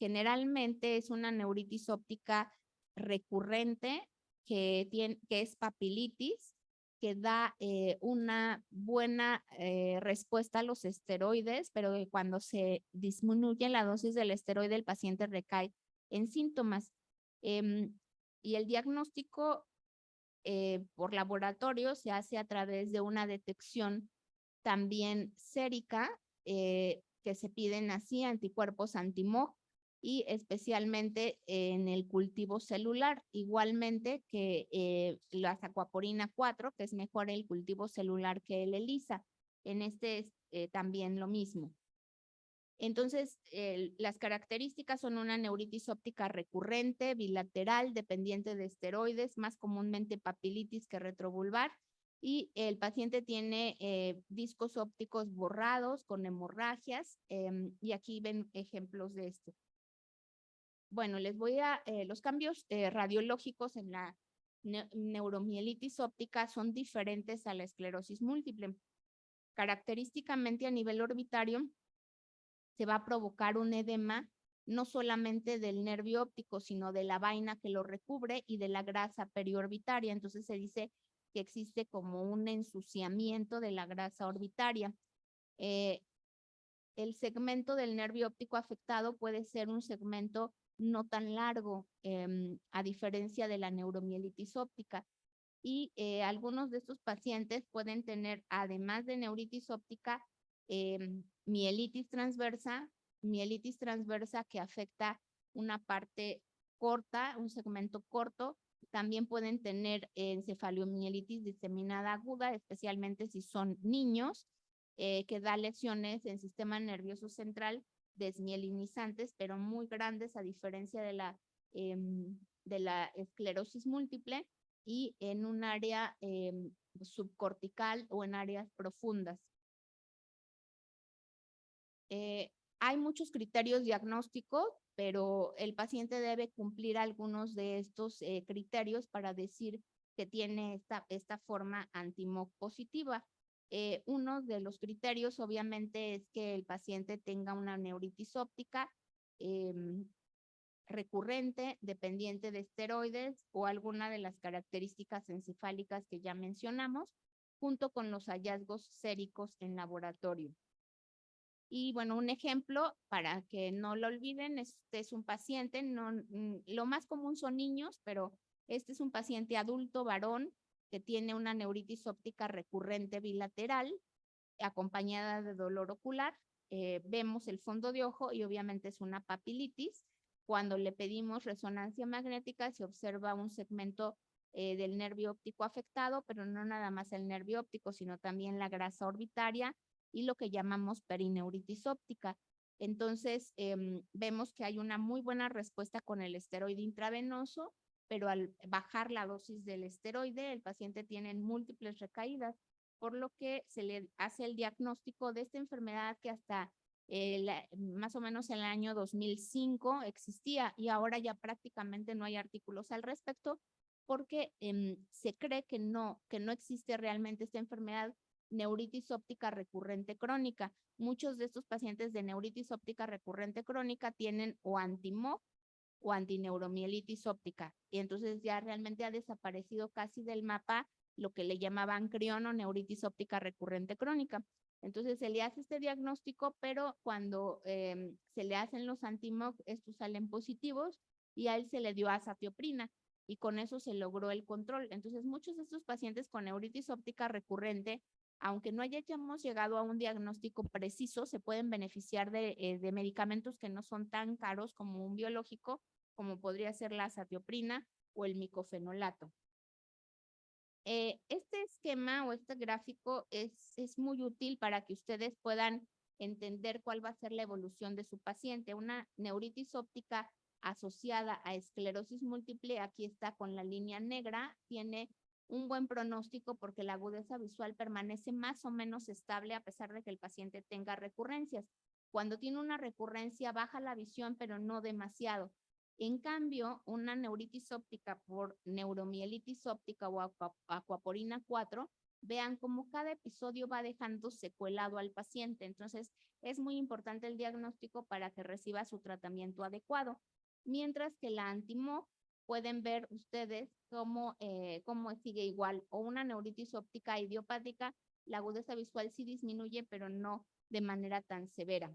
generalmente es una neuritis óptica recurrente que es papilitis, que da una buena respuesta a los esteroides, pero que cuando se disminuye la dosis del esteroide, el paciente recae en síntomas. Y el diagnóstico por laboratorio se hace a través de una detección también sérica, que se piden así anticuerpos anti-MOG y especialmente en el cultivo celular, igualmente que la azacuaporina 4, que es mejor el cultivo celular que el ELISA. En este es también lo mismo. Entonces, las características son una neuritis óptica recurrente, bilateral, dependiente de esteroides, más comúnmente papilitis que retrovulvar, y el paciente tiene discos ópticos borrados con hemorragias, y aquí ven ejemplos de esto. Bueno, les voy a, los cambios radiológicos en la neuromielitis óptica son diferentes a la esclerosis múltiple. Característicamente a nivel orbitario, se va a provocar un edema no solamente del nervio óptico, sino de la vaina que lo recubre y de la grasa periorbitaria. Entonces se dice que existe como un ensuciamiento de la grasa orbitaria. El segmento del nervio óptico afectado puede ser un segmento no tan largo, a diferencia de la neuromielitis óptica. Y algunos de estos pacientes pueden tener, además de neuritis óptica, mielitis transversa que afecta una parte corta, un segmento corto. También pueden tener encefalomielitis diseminada aguda, especialmente si son niños, que da lesiones en sistema nervioso central desmielinizantes, pero muy grandes a diferencia de la esclerosis múltiple y en un área subcortical o en áreas profundas. Hay muchos criterios diagnósticos, pero el paciente debe cumplir algunos de estos criterios para decir que tiene esta forma anti-MOG positiva. Uno de los criterios obviamente es que el paciente tenga una neuritis óptica recurrente, dependiente de esteroides o alguna de las características encefálicas que ya mencionamos, junto con los hallazgos séricos en laboratorio. Y bueno, un ejemplo para que no lo olviden, este es un paciente, lo más común son niños, pero este es un paciente adulto varón que tiene una neuritis óptica recurrente bilateral acompañada de dolor ocular. Vemos el fondo de ojo y obviamente es una papilitis. Cuando le pedimos resonancia magnética se observa un segmento del nervio óptico afectado, pero no nada más el nervio óptico, sino también la grasa orbitaria y lo que llamamos perineuritis óptica. Entonces, vemos que hay una muy buena respuesta con el esteroide intravenoso, pero al bajar la dosis del esteroide, el paciente tiene múltiples recaídas, por lo que se le hace el diagnóstico de esta enfermedad que hasta más o menos en el año 2005 existía y ahora ya prácticamente no hay artículos al respecto porque se cree que no existe realmente esta enfermedad neuritis óptica recurrente crónica. Muchos de estos pacientes de neuritis óptica recurrente crónica tienen o anti-MOG o antineuromielitis óptica y entonces ya realmente ha desaparecido casi del mapa lo que le llamaban crión o neuritis óptica recurrente crónica. Entonces se le hace este diagnóstico, pero cuando se le hacen los anti-MOG, estos salen positivos y a él se le dio azatioprina y con eso se logró el control. Entonces muchos de estos pacientes con neuritis óptica recurrente, aunque no hayamos llegado a un diagnóstico preciso, se pueden beneficiar de medicamentos que no son tan caros como un biológico, como podría ser la azatioprina o el micofenolato. Este esquema o este gráfico es muy útil para que ustedes puedan entender cuál va a ser la evolución de su paciente. Una neuritis óptica asociada a esclerosis múltiple, aquí está con la línea negra, tiene un buen pronóstico porque la agudeza visual permanece más o menos estable a pesar de que el paciente tenga recurrencias. Cuando tiene una recurrencia baja la visión, pero no demasiado. En cambio, una neuritis óptica por neuromielitis óptica o aquaporina 4, vean cómo cada episodio va dejando secuelado al paciente. Entonces, es muy importante el diagnóstico para que reciba su tratamiento adecuado. Mientras que la anti-MOG, pueden ver ustedes cómo sigue igual. O una neuritis óptica idiopática, la agudeza visual sí disminuye, pero no de manera tan severa.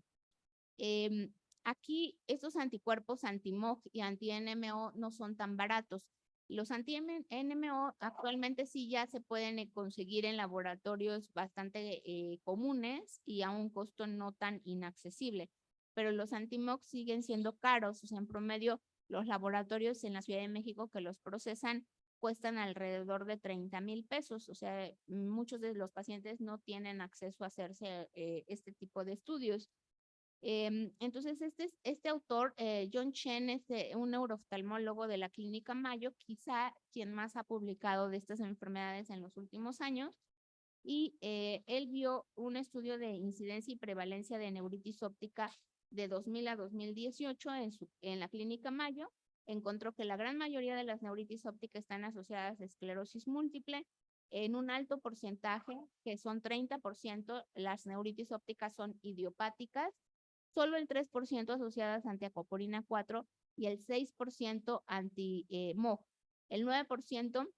Aquí estos anticuerpos anti-MOG y anti-NMO no son tan baratos. Los anti-NMO actualmente sí ya se pueden conseguir en laboratorios bastante comunes y a un costo no tan inaccesible, pero los anti-MOG siguen siendo caros. O sea, en promedio, los laboratorios en la Ciudad de México que los procesan cuestan alrededor de 30,000 pesos. O sea, muchos de los pacientes no tienen acceso a hacerse este tipo de estudios. Entonces, este autor, John Chen, es un neurooftalmólogo de la Clínica Mayo, quizá quien más ha publicado de estas enfermedades en los últimos años, y él vio un estudio de incidencia y prevalencia de neuritis óptica de 2000 a 2018 en la Clínica Mayo. Encontró que la gran mayoría de las neuritis ópticas están asociadas a esclerosis múltiple. En un alto porcentaje, que son 30%, las neuritis ópticas son idiopáticas, solo el 3% asociadas anti-aquaporina 4 y el 6% anti-MOG. El 9%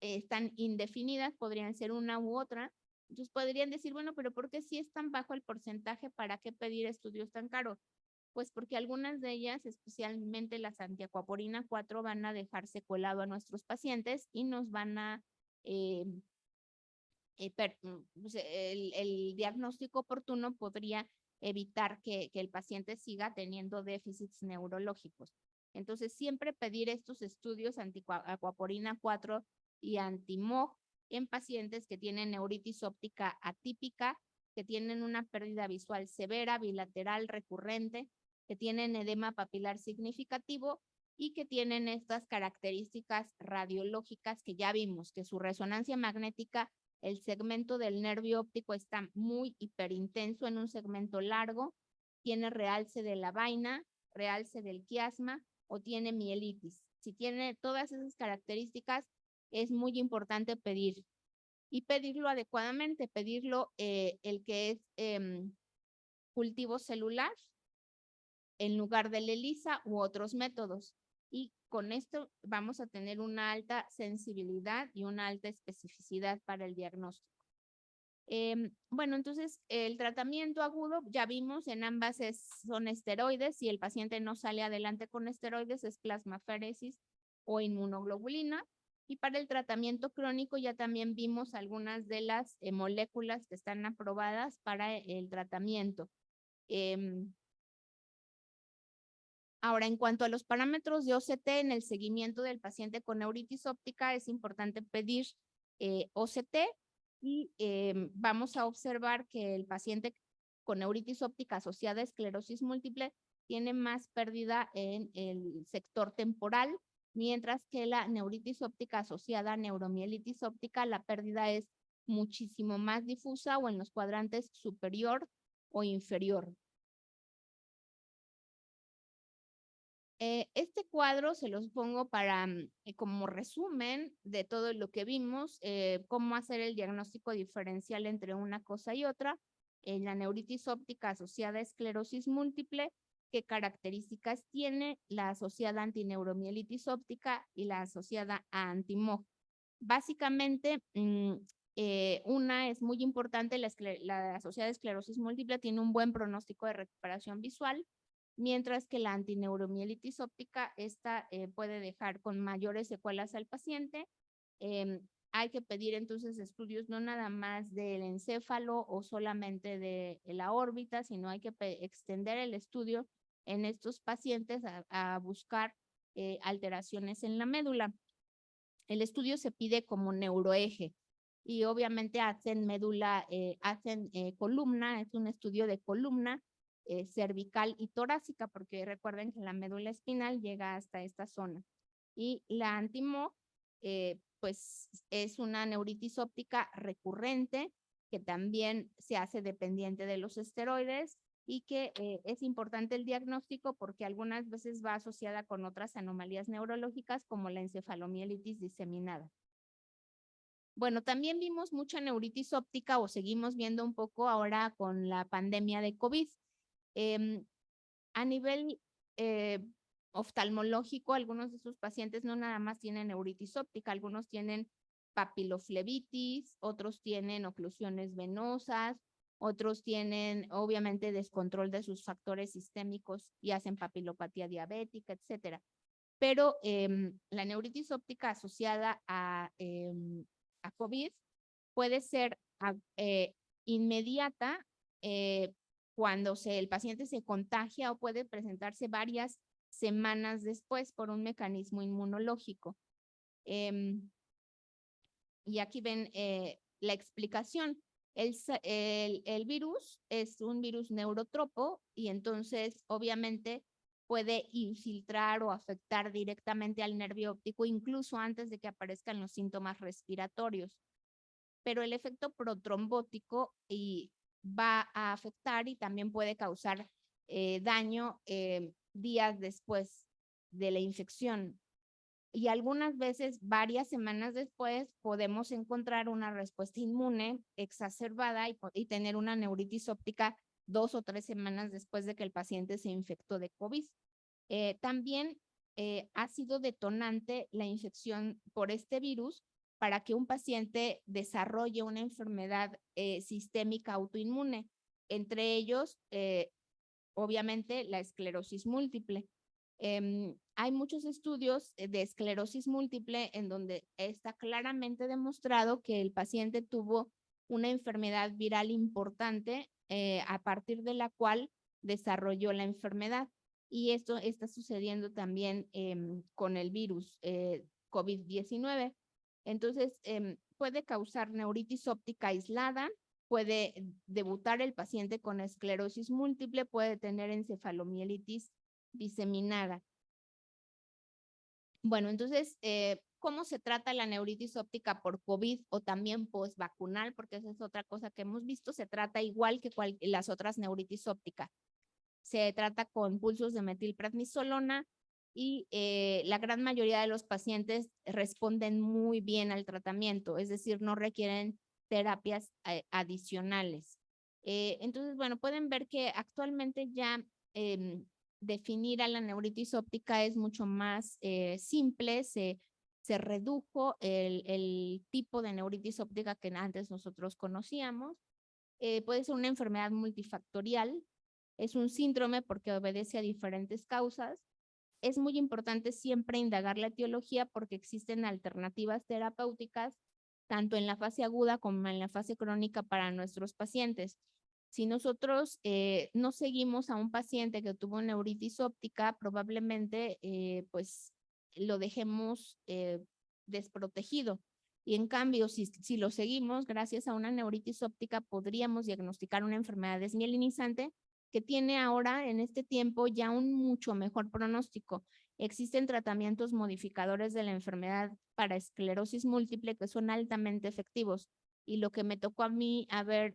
están indefinidas, podrían ser una u otra. Entonces podrían decir, bueno, pero ¿por qué si es tan bajo el porcentaje, para qué pedir estudios tan caros? Pues porque algunas de ellas, especialmente las anti-aquaporina 4, van a dejar secuelado a nuestros pacientes y nos van a el diagnóstico oportuno podría evitar que el paciente siga teniendo déficits neurológicos. Entonces, siempre pedir estos estudios anti-aquaporina 4 y anti-MOG en pacientes que tienen neuritis óptica atípica, que tienen una pérdida visual severa, bilateral, recurrente, que tienen edema papilar significativo y que tienen estas características radiológicas que ya vimos, que su resonancia magnética, el segmento del nervio óptico está muy hiperintenso en un segmento largo, tiene realce de la vaina, realce del quiasma o tiene mielitis. Si tiene todas esas características, es muy importante pedir y pedirlo adecuadamente, pedirlo el que es cultivo celular en lugar del ELISA u otros métodos. Y con esto vamos a tener una alta sensibilidad y una alta especificidad para el diagnóstico. Bueno, entonces el tratamiento agudo, ya vimos, en ambas son esteroides. Si el paciente no sale adelante con esteroides, es plasmaferesis o inmunoglobulina. Y para el tratamiento crónico ya también vimos algunas de las moléculas que están aprobadas para el tratamiento. Ahora, en cuanto a los parámetros de OCT en el seguimiento del paciente con neuritis óptica, es importante pedir OCT y vamos a observar que el paciente con neuritis óptica asociada a esclerosis múltiple tiene más pérdida en el sector temporal, mientras que la neuritis óptica asociada a neuromielitis óptica, la pérdida es muchísimo más difusa o en los cuadrantes superior o inferior. Este cuadro se los pongo para como resumen de todo lo que vimos, cómo hacer el diagnóstico diferencial entre una cosa y otra. En la neuritis óptica asociada a esclerosis múltiple, qué características tiene la asociada a antineuromielitis óptica y la asociada a anti-MOG. Básicamente, una es muy importante, la asociada a esclerosis múltiple tiene un buen pronóstico de recuperación visual, mientras que la antineuromielitis óptica, esta puede dejar con mayores secuelas al paciente. Hay que pedir entonces estudios no nada más del encéfalo o solamente de la órbita, sino hay que extender el estudio en estos pacientes a buscar alteraciones en la médula. El estudio se pide como neuroeje y obviamente hacen médula, columna, es un estudio de columna cervical y torácica, porque recuerden que la médula espinal llega hasta esta zona. Y la Anti-MOC, pues es una neuritis óptica recurrente que también se hace dependiente de los esteroides y que es importante el diagnóstico porque algunas veces va asociada con otras anomalías neurológicas como la encefalomielitis diseminada. Bueno, también vimos mucha neuritis óptica o seguimos viendo un poco ahora con la pandemia de COVID. A nivel oftalmológico, algunos de sus pacientes no nada más tienen neuritis óptica, algunos tienen papiloflebitis, otros tienen oclusiones venosas, otros tienen obviamente descontrol de sus factores sistémicos y hacen papilopatía diabética, etcétera. Pero la neuritis óptica asociada a COVID puede ser inmediata cuando el paciente se contagia o puede presentarse varias semanas después por un mecanismo inmunológico. Y aquí ven la explicación. El virus es un virus neurotropo y entonces obviamente puede infiltrar o afectar directamente al nervio óptico incluso antes de que aparezcan los síntomas respiratorios. Pero el efecto protrombótico va a afectar y también puede causar daño días después de la infección. Y algunas veces, varias semanas después, podemos encontrar una respuesta inmune exacerbada y tener una neuritis óptica 2 o 3 semanas después de que el paciente se infectó de COVID. También ha sido detonante la infección por este virus para que un paciente desarrolle una enfermedad sistémica autoinmune, entre ellos, obviamente, la esclerosis múltiple. Hay muchos estudios de esclerosis múltiple en donde está claramente demostrado que el paciente tuvo una enfermedad viral importante a partir de la cual desarrolló la enfermedad. Y esto está sucediendo también con el virus COVID-19. Entonces, puede causar neuritis óptica aislada, puede debutar el paciente con esclerosis múltiple, puede tener encefalomielitis diseminada. Bueno, entonces, ¿cómo se trata la neuritis óptica por COVID o también postvacunal? Porque esa es otra cosa que hemos visto. Se trata igual que las otras neuritis ópticas. Se trata con pulsos de metilprednisolona y la gran mayoría de los pacientes responden muy bien al tratamiento, es decir, no requieren terapias adicionales. Entonces, bueno, pueden ver que actualmente ya definir a la neuritis óptica es mucho más simple, se redujo el tipo de neuritis óptica que antes nosotros conocíamos. Puede ser una enfermedad multifactorial, es un síndrome porque obedece a diferentes causas. Es muy importante siempre indagar la etiología porque existen alternativas terapéuticas tanto en la fase aguda como en la fase crónica para nuestros pacientes. Si nosotros no seguimos a un paciente que tuvo neuritis óptica, probablemente pues lo dejemos desprotegido. Y en cambio, si lo seguimos, gracias a una neuritis óptica, podríamos diagnosticar una enfermedad desmielinizante que tiene ahora, en este tiempo, ya un mucho mejor pronóstico. Existen tratamientos modificadores de la enfermedad para esclerosis múltiple que son altamente efectivos. Y lo que me tocó a mí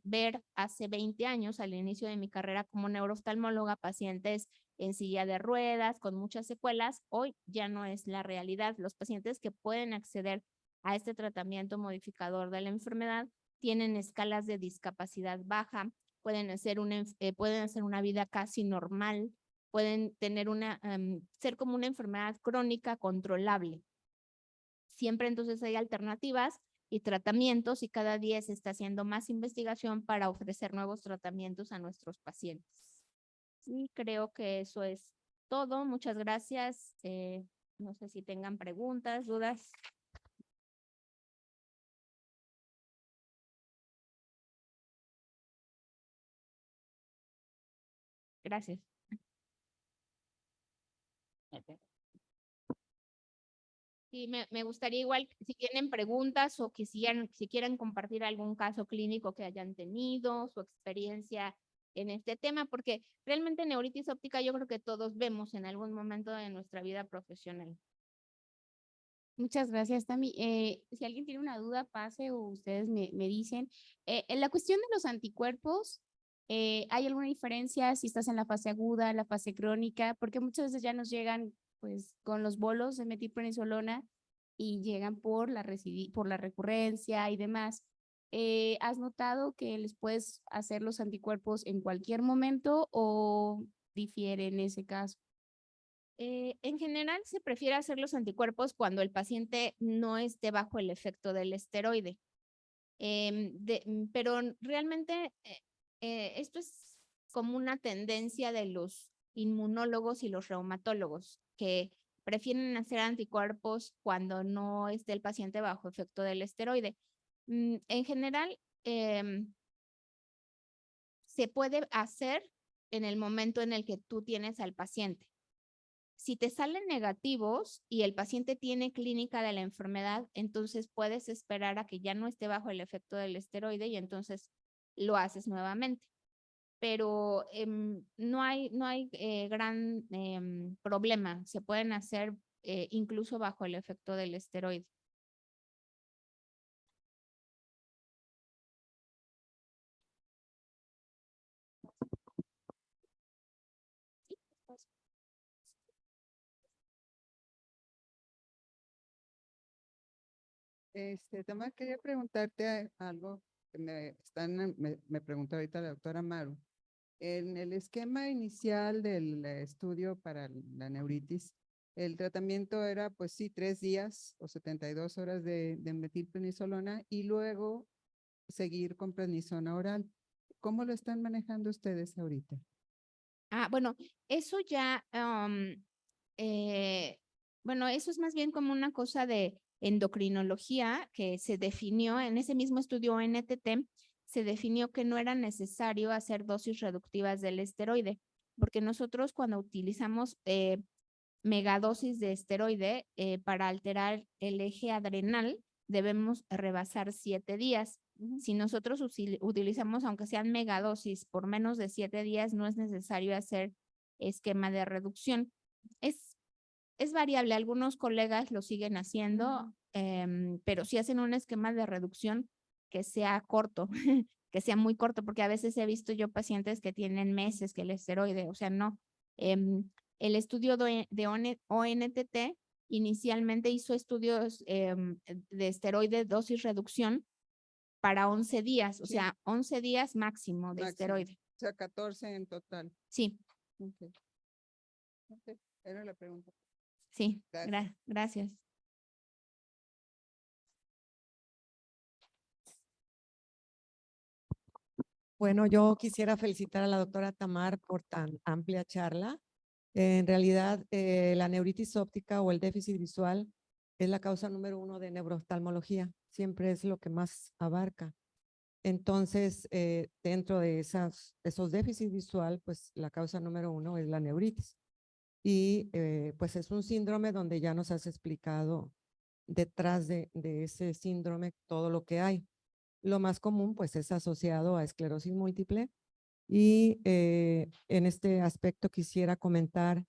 ver hace 20 años, al inicio de mi carrera como neurooftalmóloga, pacientes en silla de ruedas, con muchas secuelas, hoy ya no es la realidad. Los pacientes que pueden acceder a este tratamiento modificador de la enfermedad tienen escalas de discapacidad baja, pueden hacer una vida casi normal, pueden tener ser como una enfermedad crónica controlable. Siempre entonces hay alternativas y tratamientos y cada día se está haciendo más investigación para ofrecer nuevos tratamientos a nuestros pacientes. Y creo que eso es todo. Muchas gracias. No sé si tengan preguntas, dudas. Gracias. Sí, me gustaría igual, si tienen preguntas o que si quieren compartir algún caso clínico que hayan tenido, su experiencia en este tema, porque realmente neuritis óptica yo creo que todos vemos en algún momento de nuestra vida profesional. Muchas gracias, Tami. Si alguien tiene una duda, pase o ustedes me dicen. En la cuestión de los anticuerpos, ¿hay alguna diferencia si estás en la fase aguda, la fase crónica? Porque muchas veces ya nos llegan pues con los bolos de metilprednisolona y llegan por por la recurrencia y demás. ¿Has notado que les puedes hacer los anticuerpos en cualquier momento o difiere en ese caso? En general, se prefiere hacer los anticuerpos cuando el paciente no esté bajo el efecto del esteroide. Pero realmente esto es como una tendencia de los inmunólogos y los reumatólogos que prefieren hacer anticuerpos cuando no esté el paciente bajo efecto del esteroide. En general, se puede hacer en el momento en el que tú tienes al paciente. Si te salen negativos y el paciente tiene clínica de la enfermedad, entonces puedes esperar a que ya no esté bajo el efecto del esteroide y entonces lo haces nuevamente. Pero no hay gran problema. Se pueden hacer incluso bajo el efecto del esteroide. Tamara, quería preguntarte algo que me preguntó ahorita la doctora Maru. En el esquema inicial del estudio para la neuritis, el tratamiento era, pues sí, 3 días o 72 horas de metilprednisolona y luego seguir con prednisona oral. ¿Cómo lo están manejando ustedes ahorita? Bueno, eso ya, bueno, eso es más bien como una cosa de endocrinología que se definió en ese mismo estudio ONTT, se definió que no era necesario hacer dosis reductivas del esteroide, porque nosotros cuando utilizamos megadosis de esteroide para alterar el eje adrenal, debemos rebasar 7 días. Si nosotros utilizamos, aunque sean megadosis, por menos de 7 días, no es necesario hacer esquema de reducción. Es variable, algunos colegas lo siguen haciendo, pero si hacen un esquema de reducción que sea corto, que sea muy corto, porque a veces he visto yo pacientes que tienen meses que el esteroide, o sea, no. El estudio de ONTT inicialmente hizo estudios de esteroide dosis reducción para 11 días, o Sí. sea, 11 días máximo de Máximo. esteroide. O sea, 14 en total. Sí, Ok. Ok, era la pregunta. sí, Gracias. gracias. Bueno, yo quisiera felicitar a la doctora Tamar por tan amplia charla. En realidad, la neuritis óptica o el déficit visual es la causa número 1 de neurooftalmología. Siempre es lo que más abarca. Entonces, dentro de esos déficits visual, pues la causa número 1 es la neuritis. Y pues es un síndrome donde ya nos has explicado detrás de ese síndrome todo lo que hay. Lo más común pues es asociado a esclerosis múltiple y en este aspecto quisiera comentar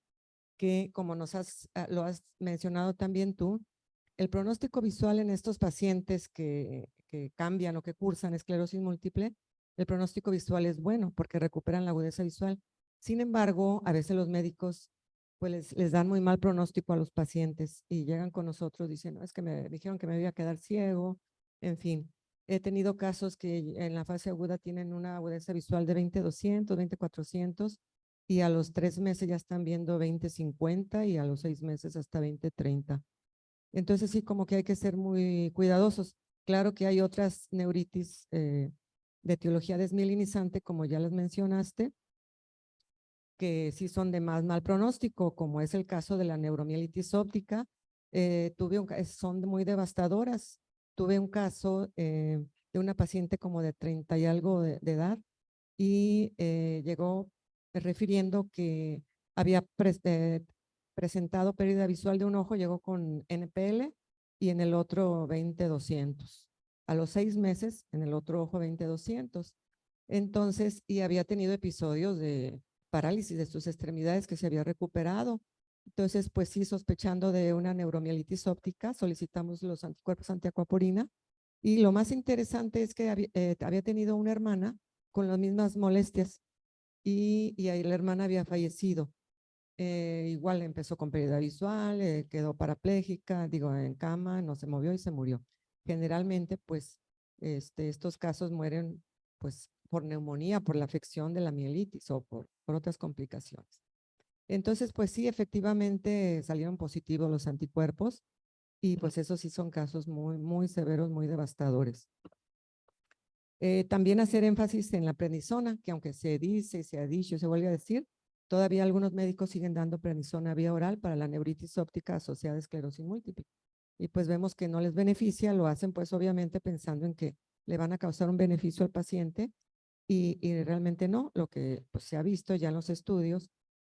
que como lo has mencionado también tú, el pronóstico visual en estos pacientes que cambian o que cursan esclerosis múltiple, el pronóstico visual es bueno porque recuperan la agudeza visual. Sin embargo, a veces los médicos pues les dan muy mal pronóstico a los pacientes y llegan con nosotros diciendo, es que me dijeron que me iba a quedar ciego, en fin. He tenido casos que en la fase aguda tienen una agudeza visual de 20/200, 20/400 y a los 3 meses ya están viendo 20/50 y a los 6 meses hasta 20/30. Entonces sí, como que hay que ser muy cuidadosos. Claro que hay otras neuritis de etiología desmielinizante, como ya las mencionaste, que sí son de más mal pronóstico, como es el caso de la neuromielitis óptica. Son muy devastadoras. Tuve un caso de una paciente como de 30 y algo de edad y llegó refiriendo que había presentado pérdida visual de un ojo, llegó con NPL y en el otro 20/200. A los 6 meses, en el otro ojo 20/200. Entonces, y había tenido episodios de parálisis de sus extremidades que se había recuperado. Entonces, pues sí, sospechando de una neuromielitis óptica, solicitamos los anticuerpos antiacuaporina. Y lo más interesante es que había tenido una hermana con las mismas molestias y ahí la hermana había fallecido. Igual empezó con pérdida visual, quedó parapléjica, digo, en cama, no se movió y se murió. Generalmente, pues, estos casos mueren, pues, por neumonía, por la afección de la mielitis o por otras complicaciones. Entonces, pues sí, efectivamente salieron positivos los anticuerpos y pues esos sí son casos muy, muy severos, muy devastadores. También hacer énfasis en la prednisona, que aunque se dice, se ha dicho, se vuelve a decir, todavía algunos médicos siguen dando prednisona vía oral para la neuritis óptica asociada a esclerosis múltiple. Y pues vemos que no les beneficia, lo hacen pues obviamente pensando en que le van a causar un beneficio al paciente y realmente no. Lo que pues, se ha visto ya en los estudios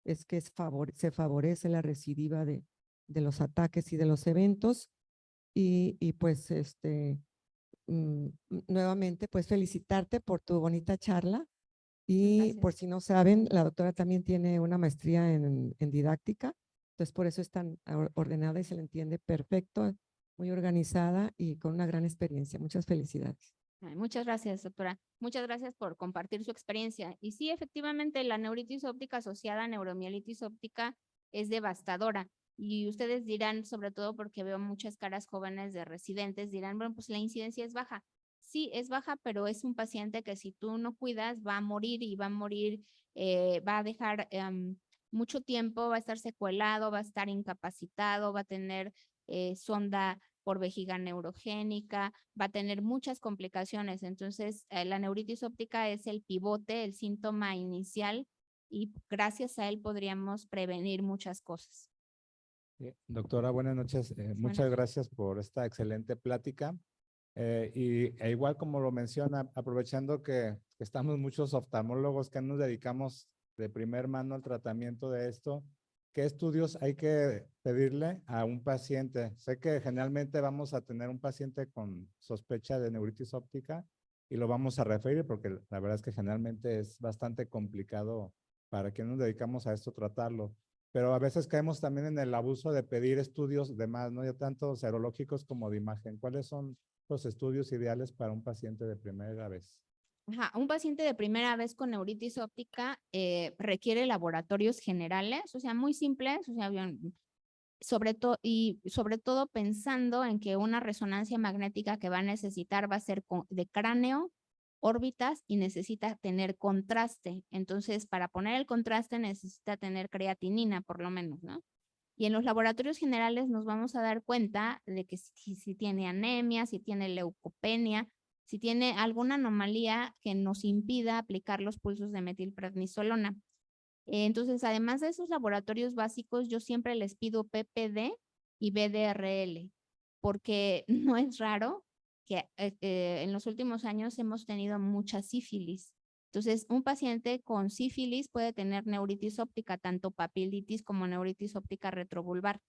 es que se favorece la recidiva de los ataques y de los eventos y pues nuevamente pues felicitarte por tu bonita charla y Gracias. por si no saben, la doctora también tiene una maestría en didáctica, entonces por eso es tan ordenada y se le entiende perfecto, muy organizada y con una gran experiencia. Muchas felicidades. Ay, muchas gracias, doctora. Muchas gracias por compartir su experiencia. Y sí, efectivamente, la neuritis óptica asociada a neuromielitis óptica es devastadora. Y ustedes dirán, sobre todo porque veo muchas caras jóvenes de residentes, dirán, bueno, pues la incidencia es baja. Sí, es baja, pero es un paciente que si tú no cuidas va a morir y va a morir, va a dejar mucho tiempo, va a estar secuelado, va a estar incapacitado, va a tener sonda por vejiga neurogénica, va a tener muchas complicaciones. Entonces, la neuritis óptica es el pivote, el síntoma inicial y gracias a él podríamos prevenir muchas cosas. Doctora, buenas noches. Muchas gracias por esta excelente plática. Igual como lo menciona, aprovechando que estamos muchos oftalmólogos que nos dedicamos de primer mano al tratamiento de esto, ¿qué estudios hay que pedirle a un paciente? Sé que generalmente vamos a tener un paciente con sospecha de neuritis óptica y lo vamos a referir porque la verdad es que generalmente es bastante complicado para quienes nos dedicamos a esto tratarlo. Pero a veces caemos también en el abuso de pedir estudios de más, ¿no? Ya tanto serológicos como de imagen. ¿Cuáles son los estudios ideales para un paciente de primera vez? Ajá, un paciente de primera vez con neuritis óptica requiere laboratorios generales, o sea, muy simples, o sea, sobre todo pensando en que una resonancia magnética que va a necesitar va a ser de cráneo, órbitas y necesita tener contraste. Entonces, para poner el contraste necesita tener creatinina, por lo menos, ¿no? Y en los laboratorios generales nos vamos a dar cuenta de que si tiene anemia, si tiene leucopenia, si tiene alguna anomalía que nos impida aplicar los pulsos de metilprednisolona. Entonces, además de esos laboratorios básicos, yo siempre les pido PPD y BDRL, porque no es raro que en los últimos años hemos tenido mucha sífilis. Entonces, un paciente con sífilis puede tener neuritis óptica, tanto papilitis como neuritis óptica retrovulvar.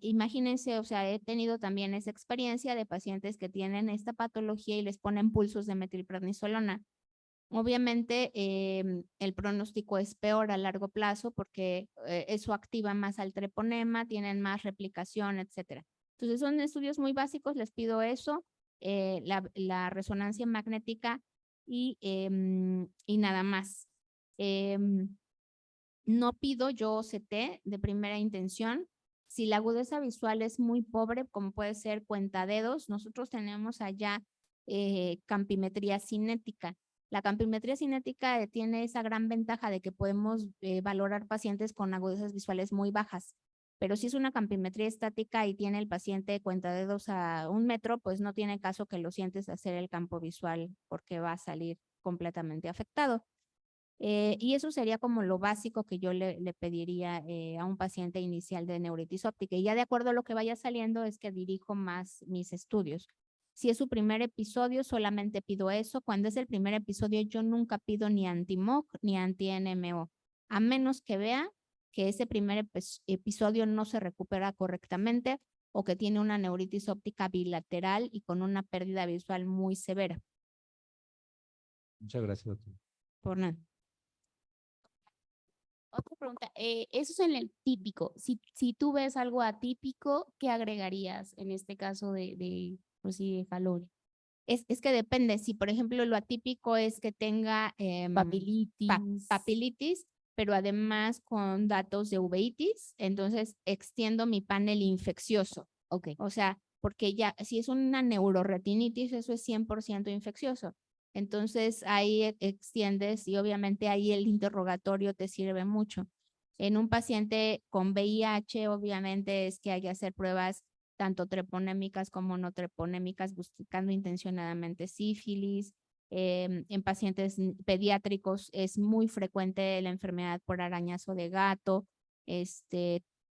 Imagínense, o sea, he tenido también esa experiencia de pacientes que tienen esta patología y les ponen pulsos de metilprednisolona. Obviamente, el pronóstico es peor a largo plazo porque eso activa más al treponema, tienen más replicación, etcétera. Entonces, son estudios muy básicos, les pido eso, la resonancia magnética y nada más. No pido yo OCT de primera intención. Si la agudeza visual es muy pobre, como puede ser cuentadedos, nosotros tenemos allá campimetría cinética. La campimetría cinética tiene esa gran ventaja de que podemos valorar pacientes con agudezas visuales muy bajas, pero si es una campimetría estática y tiene el paciente cuentadedos a 1 metro, pues no tiene caso que lo sientes hacer el campo visual porque va a salir completamente afectado. Y eso sería como lo básico que yo le pediría a un paciente inicial de neuritis óptica. Y ya de acuerdo a lo que vaya saliendo es que dirijo más mis estudios. Si es su primer episodio, solamente pido eso. Cuando es el primer episodio, yo nunca pido ni anti-MOC ni anti-NMO, a menos que vea que ese primer episodio no se recupera correctamente o que tiene una neuritis óptica bilateral y con una pérdida visual muy severa. Muchas gracias, doctor. Por nada. Otra pregunta, eso es en el típico. Si tú ves algo atípico, ¿qué agregarías en este caso pues sí, de Fallow? Es que depende. Si, por ejemplo, lo atípico es que tenga papilitis, pero además con datos de uveitis, entonces extiendo mi panel infeccioso. Ok. O sea, porque ya, si es una neuroretinitis, eso es 100% infeccioso. Entonces ahí extiendes y obviamente ahí el interrogatorio te sirve mucho. En un paciente con VIH, obviamente es que hay que hacer pruebas tanto treponémicas como no treponémicas, buscando intencionadamente sífilis. En pacientes pediátricos es muy frecuente la enfermedad por arañazo de gato,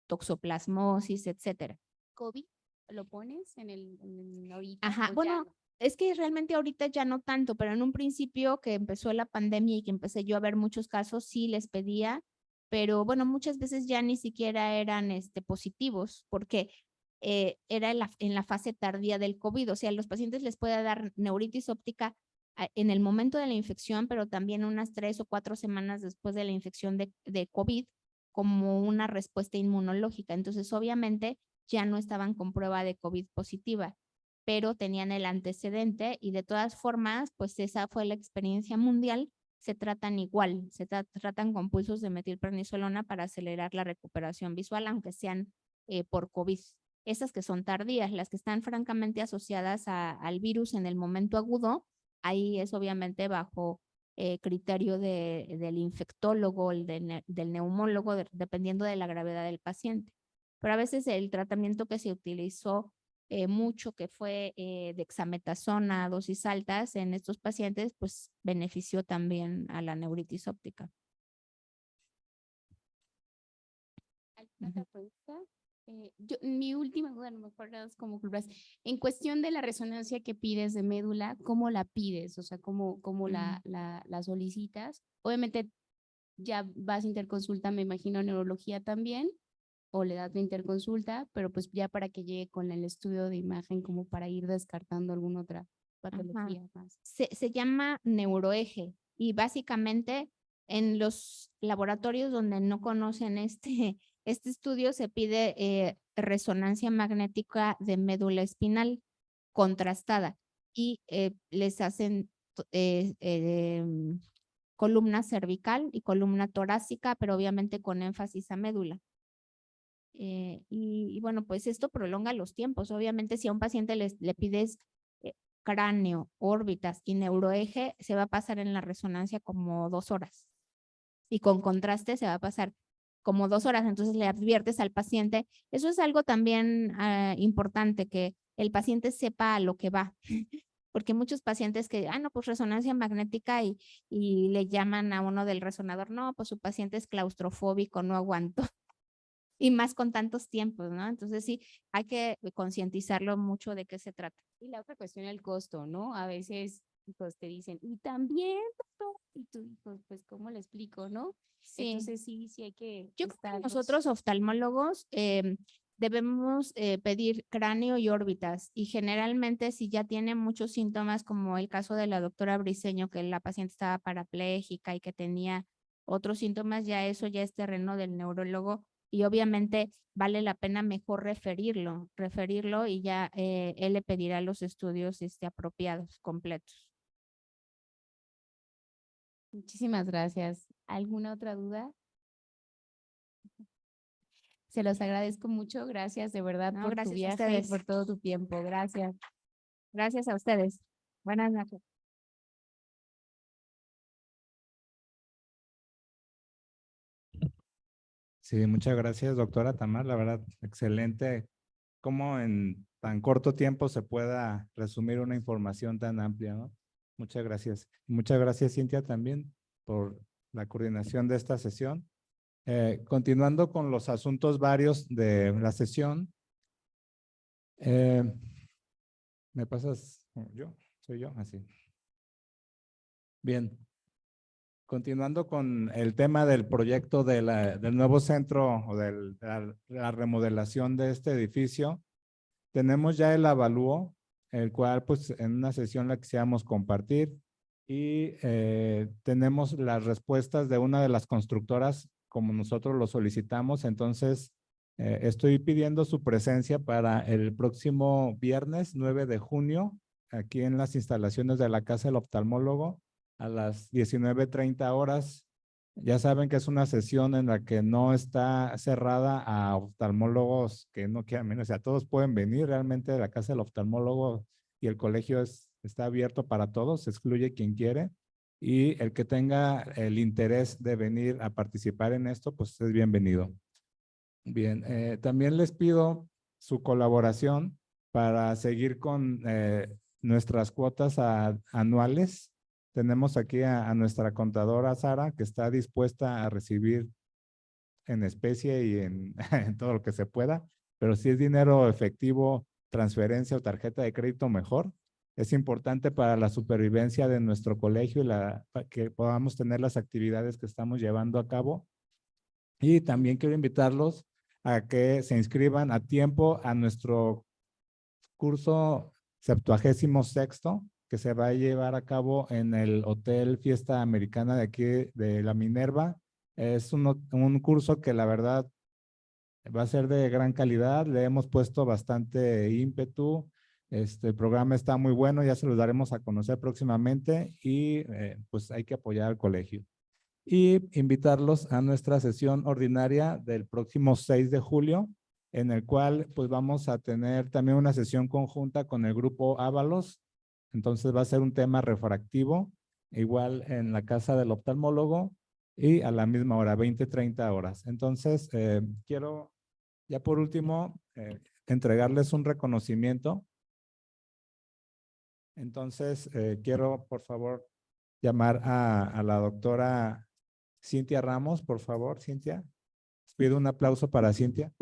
toxoplasmosis, etcétera. ¿COVID lo pones en el ahorita? Ajá, o ya bueno, no? es que realmente ahorita ya no tanto, pero en un principio que empezó la pandemia y que empecé yo a ver muchos casos, sí les pedía, pero bueno, muchas veces ya ni siquiera eran positivos, porque era en la fase tardía del COVID, o sea, a los pacientes les puede dar neuritis óptica en el momento de la infección, pero también unas 3 o 4 semanas después de la infección de COVID, como una respuesta inmunológica. Entonces, obviamente, ya no estaban con prueba de COVID positiva, pero tenían el antecedente y de todas formas, pues esa fue la experiencia mundial. Se tratan igual, se tratan con pulsos de metilprednisolona para acelerar la recuperación visual, aunque sean por COVID. Esas que son tardías, las que están francamente asociadas al virus en el momento agudo, ahí es obviamente bajo criterio del infectólogo, del neumólogo, dependiendo de la gravedad del paciente. Pero a veces el tratamiento que se utilizó mucho, que fue dexametasona a dosis altas en estos pacientes, pues benefició también a la neuritis óptica. ¿Alguna otra pregunta? Mi última duda, no me acuerdo cómo curvas. En cuestión de la resonancia que pides de médula, ¿cómo la pides? O sea, ¿cómo la solicitas? Obviamente ya vas a interconsulta, me imagino, neurología también, o le das la interconsulta, pero pues ya para que llegue con el estudio de imagen como para ir descartando alguna otra patología más. Se llama neuroeje y básicamente en los laboratorios donde no conocen este estudio se pide resonancia magnética de médula espinal contrastada y les hacen columna cervical y columna torácica, pero obviamente con énfasis a médula. Y bueno, pues esto prolonga los tiempos. Obviamente, si a un paciente le pides cráneo, órbitas y neuroeje, se va a pasar en la resonancia como 2 horas. Y con contraste se va a pasar como 2 horas. Entonces le adviertes al paciente. Eso es algo también importante, que el paciente sepa a lo que va. Porque muchos pacientes que, no, pues resonancia magnética y le llaman a uno del resonador, no, pues su paciente es claustrofóbico, no aguanto. Y más con tantos tiempos, ¿no? Entonces sí, hay que concientizarlo mucho de qué se trata. Y la otra cuestión, el costo, ¿no? A veces pues, te dicen, y también, doctor", y tú, pues, ¿cómo le explico, no? Sí. Entonces sí hay que Yo creo que estar, nosotros oftalmólogos debemos pedir cráneo y órbitas y generalmente si ya tiene muchos síntomas como el caso de la doctora Briceño, que la paciente estaba parapléjica y que tenía otros síntomas, ya eso ya es terreno del neurólogo y obviamente vale la pena mejor referirlo y ya él le pedirá los estudios apropiados, completos. Muchísimas gracias. ¿Alguna otra duda? Se los agradezco mucho. Gracias de verdad No, por tu gracias a viaje, ustedes. por todo tu tiempo. Gracias. Gracias a ustedes. Buenas noches. Sí, muchas gracias, doctora Tamar. La verdad, excelente cómo en tan corto tiempo se pueda resumir una información tan amplia, ¿no? Muchas gracias. Muchas gracias, Cintia, también por la coordinación de esta sesión. Continuando con los asuntos varios de la sesión, ¿me pasas? ¿Yo? ¿Soy yo? Así. Bien. continuando con el tema del proyecto del nuevo centro o de la remodelación de este edificio, tenemos ya el avalúo, el cual pues en una sesión la quisiéramos compartir y tenemos las respuestas de una de las constructoras como nosotros lo solicitamos. Entonces, estoy pidiendo su presencia para el próximo viernes 9 de junio, aquí en las instalaciones de la Casa del Oftalmólogo, a las 19:30 horas. Ya saben que es una sesión en la que no está cerrada a oftalmólogos que no quieran venir. O sea, todos pueden venir. Realmente la Casa del Oftalmólogo y el colegio está abierto para todos, se excluye quien quiere. Y el que tenga el interés de venir a participar en esto, pues es bienvenido. Bien, también les pido su colaboración para seguir con nuestras cuotas anuales. Tenemos aquí a nuestra contadora Sara, que está dispuesta a recibir en especie y en, en todo lo que se pueda, pero si es dinero efectivo, transferencia o tarjeta de crédito, mejor. Es importante para la supervivencia de nuestro colegio y para que podamos tener las actividades que estamos llevando a cabo. Y también quiero invitarlos a que se inscriban a tiempo a nuestro curso 76º, que se va a llevar a cabo en el Hotel Fiesta Americana de aquí de la Minerva. Es un curso que la verdad va a ser de gran calidad. Le hemos puesto bastante ímpetu. El programa está muy bueno, ya se los daremos a conocer próximamente y pues hay que apoyar al colegio. Y invitarlos a nuestra sesión ordinaria del próximo 6 de julio, en el cual pues vamos a tener también una sesión conjunta con el grupo Ábalos. Entonces va a ser un tema refractivo, igual en la casa del oftalmólogo y a la misma hora, 20:30 horas. Entonces quiero ya por último entregarles un reconocimiento. Entonces quiero por favor llamar a la doctora Cintia Ramos, por favor, Cintia. Pido un aplauso para Cintia.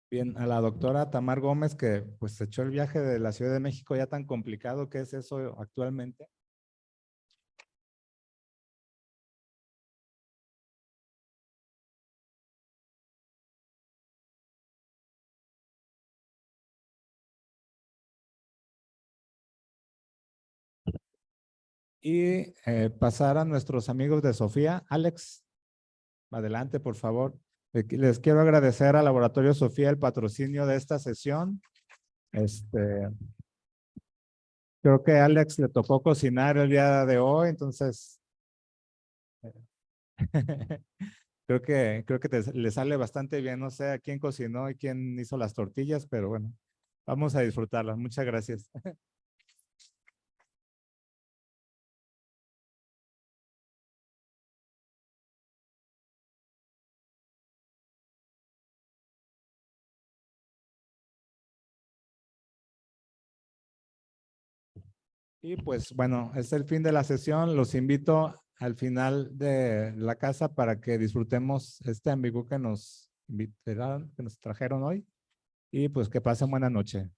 Bien, a la doctora Tamar Gómez, que pues se echó el viaje de la Ciudad de México ya tan complicado que es eso actualmente. Y pasar a nuestros amigos de Sofía. Alex, adelante, por favor. Les quiero agradecer al Laboratorio Sofía el patrocinio de esta sesión. Creo que a Alex le tocó cocinar el día de hoy, entonces creo que le sale bastante bien. No sé a quién cocinó y quién hizo las tortillas, pero bueno, vamos a disfrutarlas. Muchas gracias. Y pues bueno, es el fin de la sesión. Los invito al final de la casa para que disfrutemos este ambigú que nos invitaron, que nos trajeron hoy. Y pues que pasen buena noche.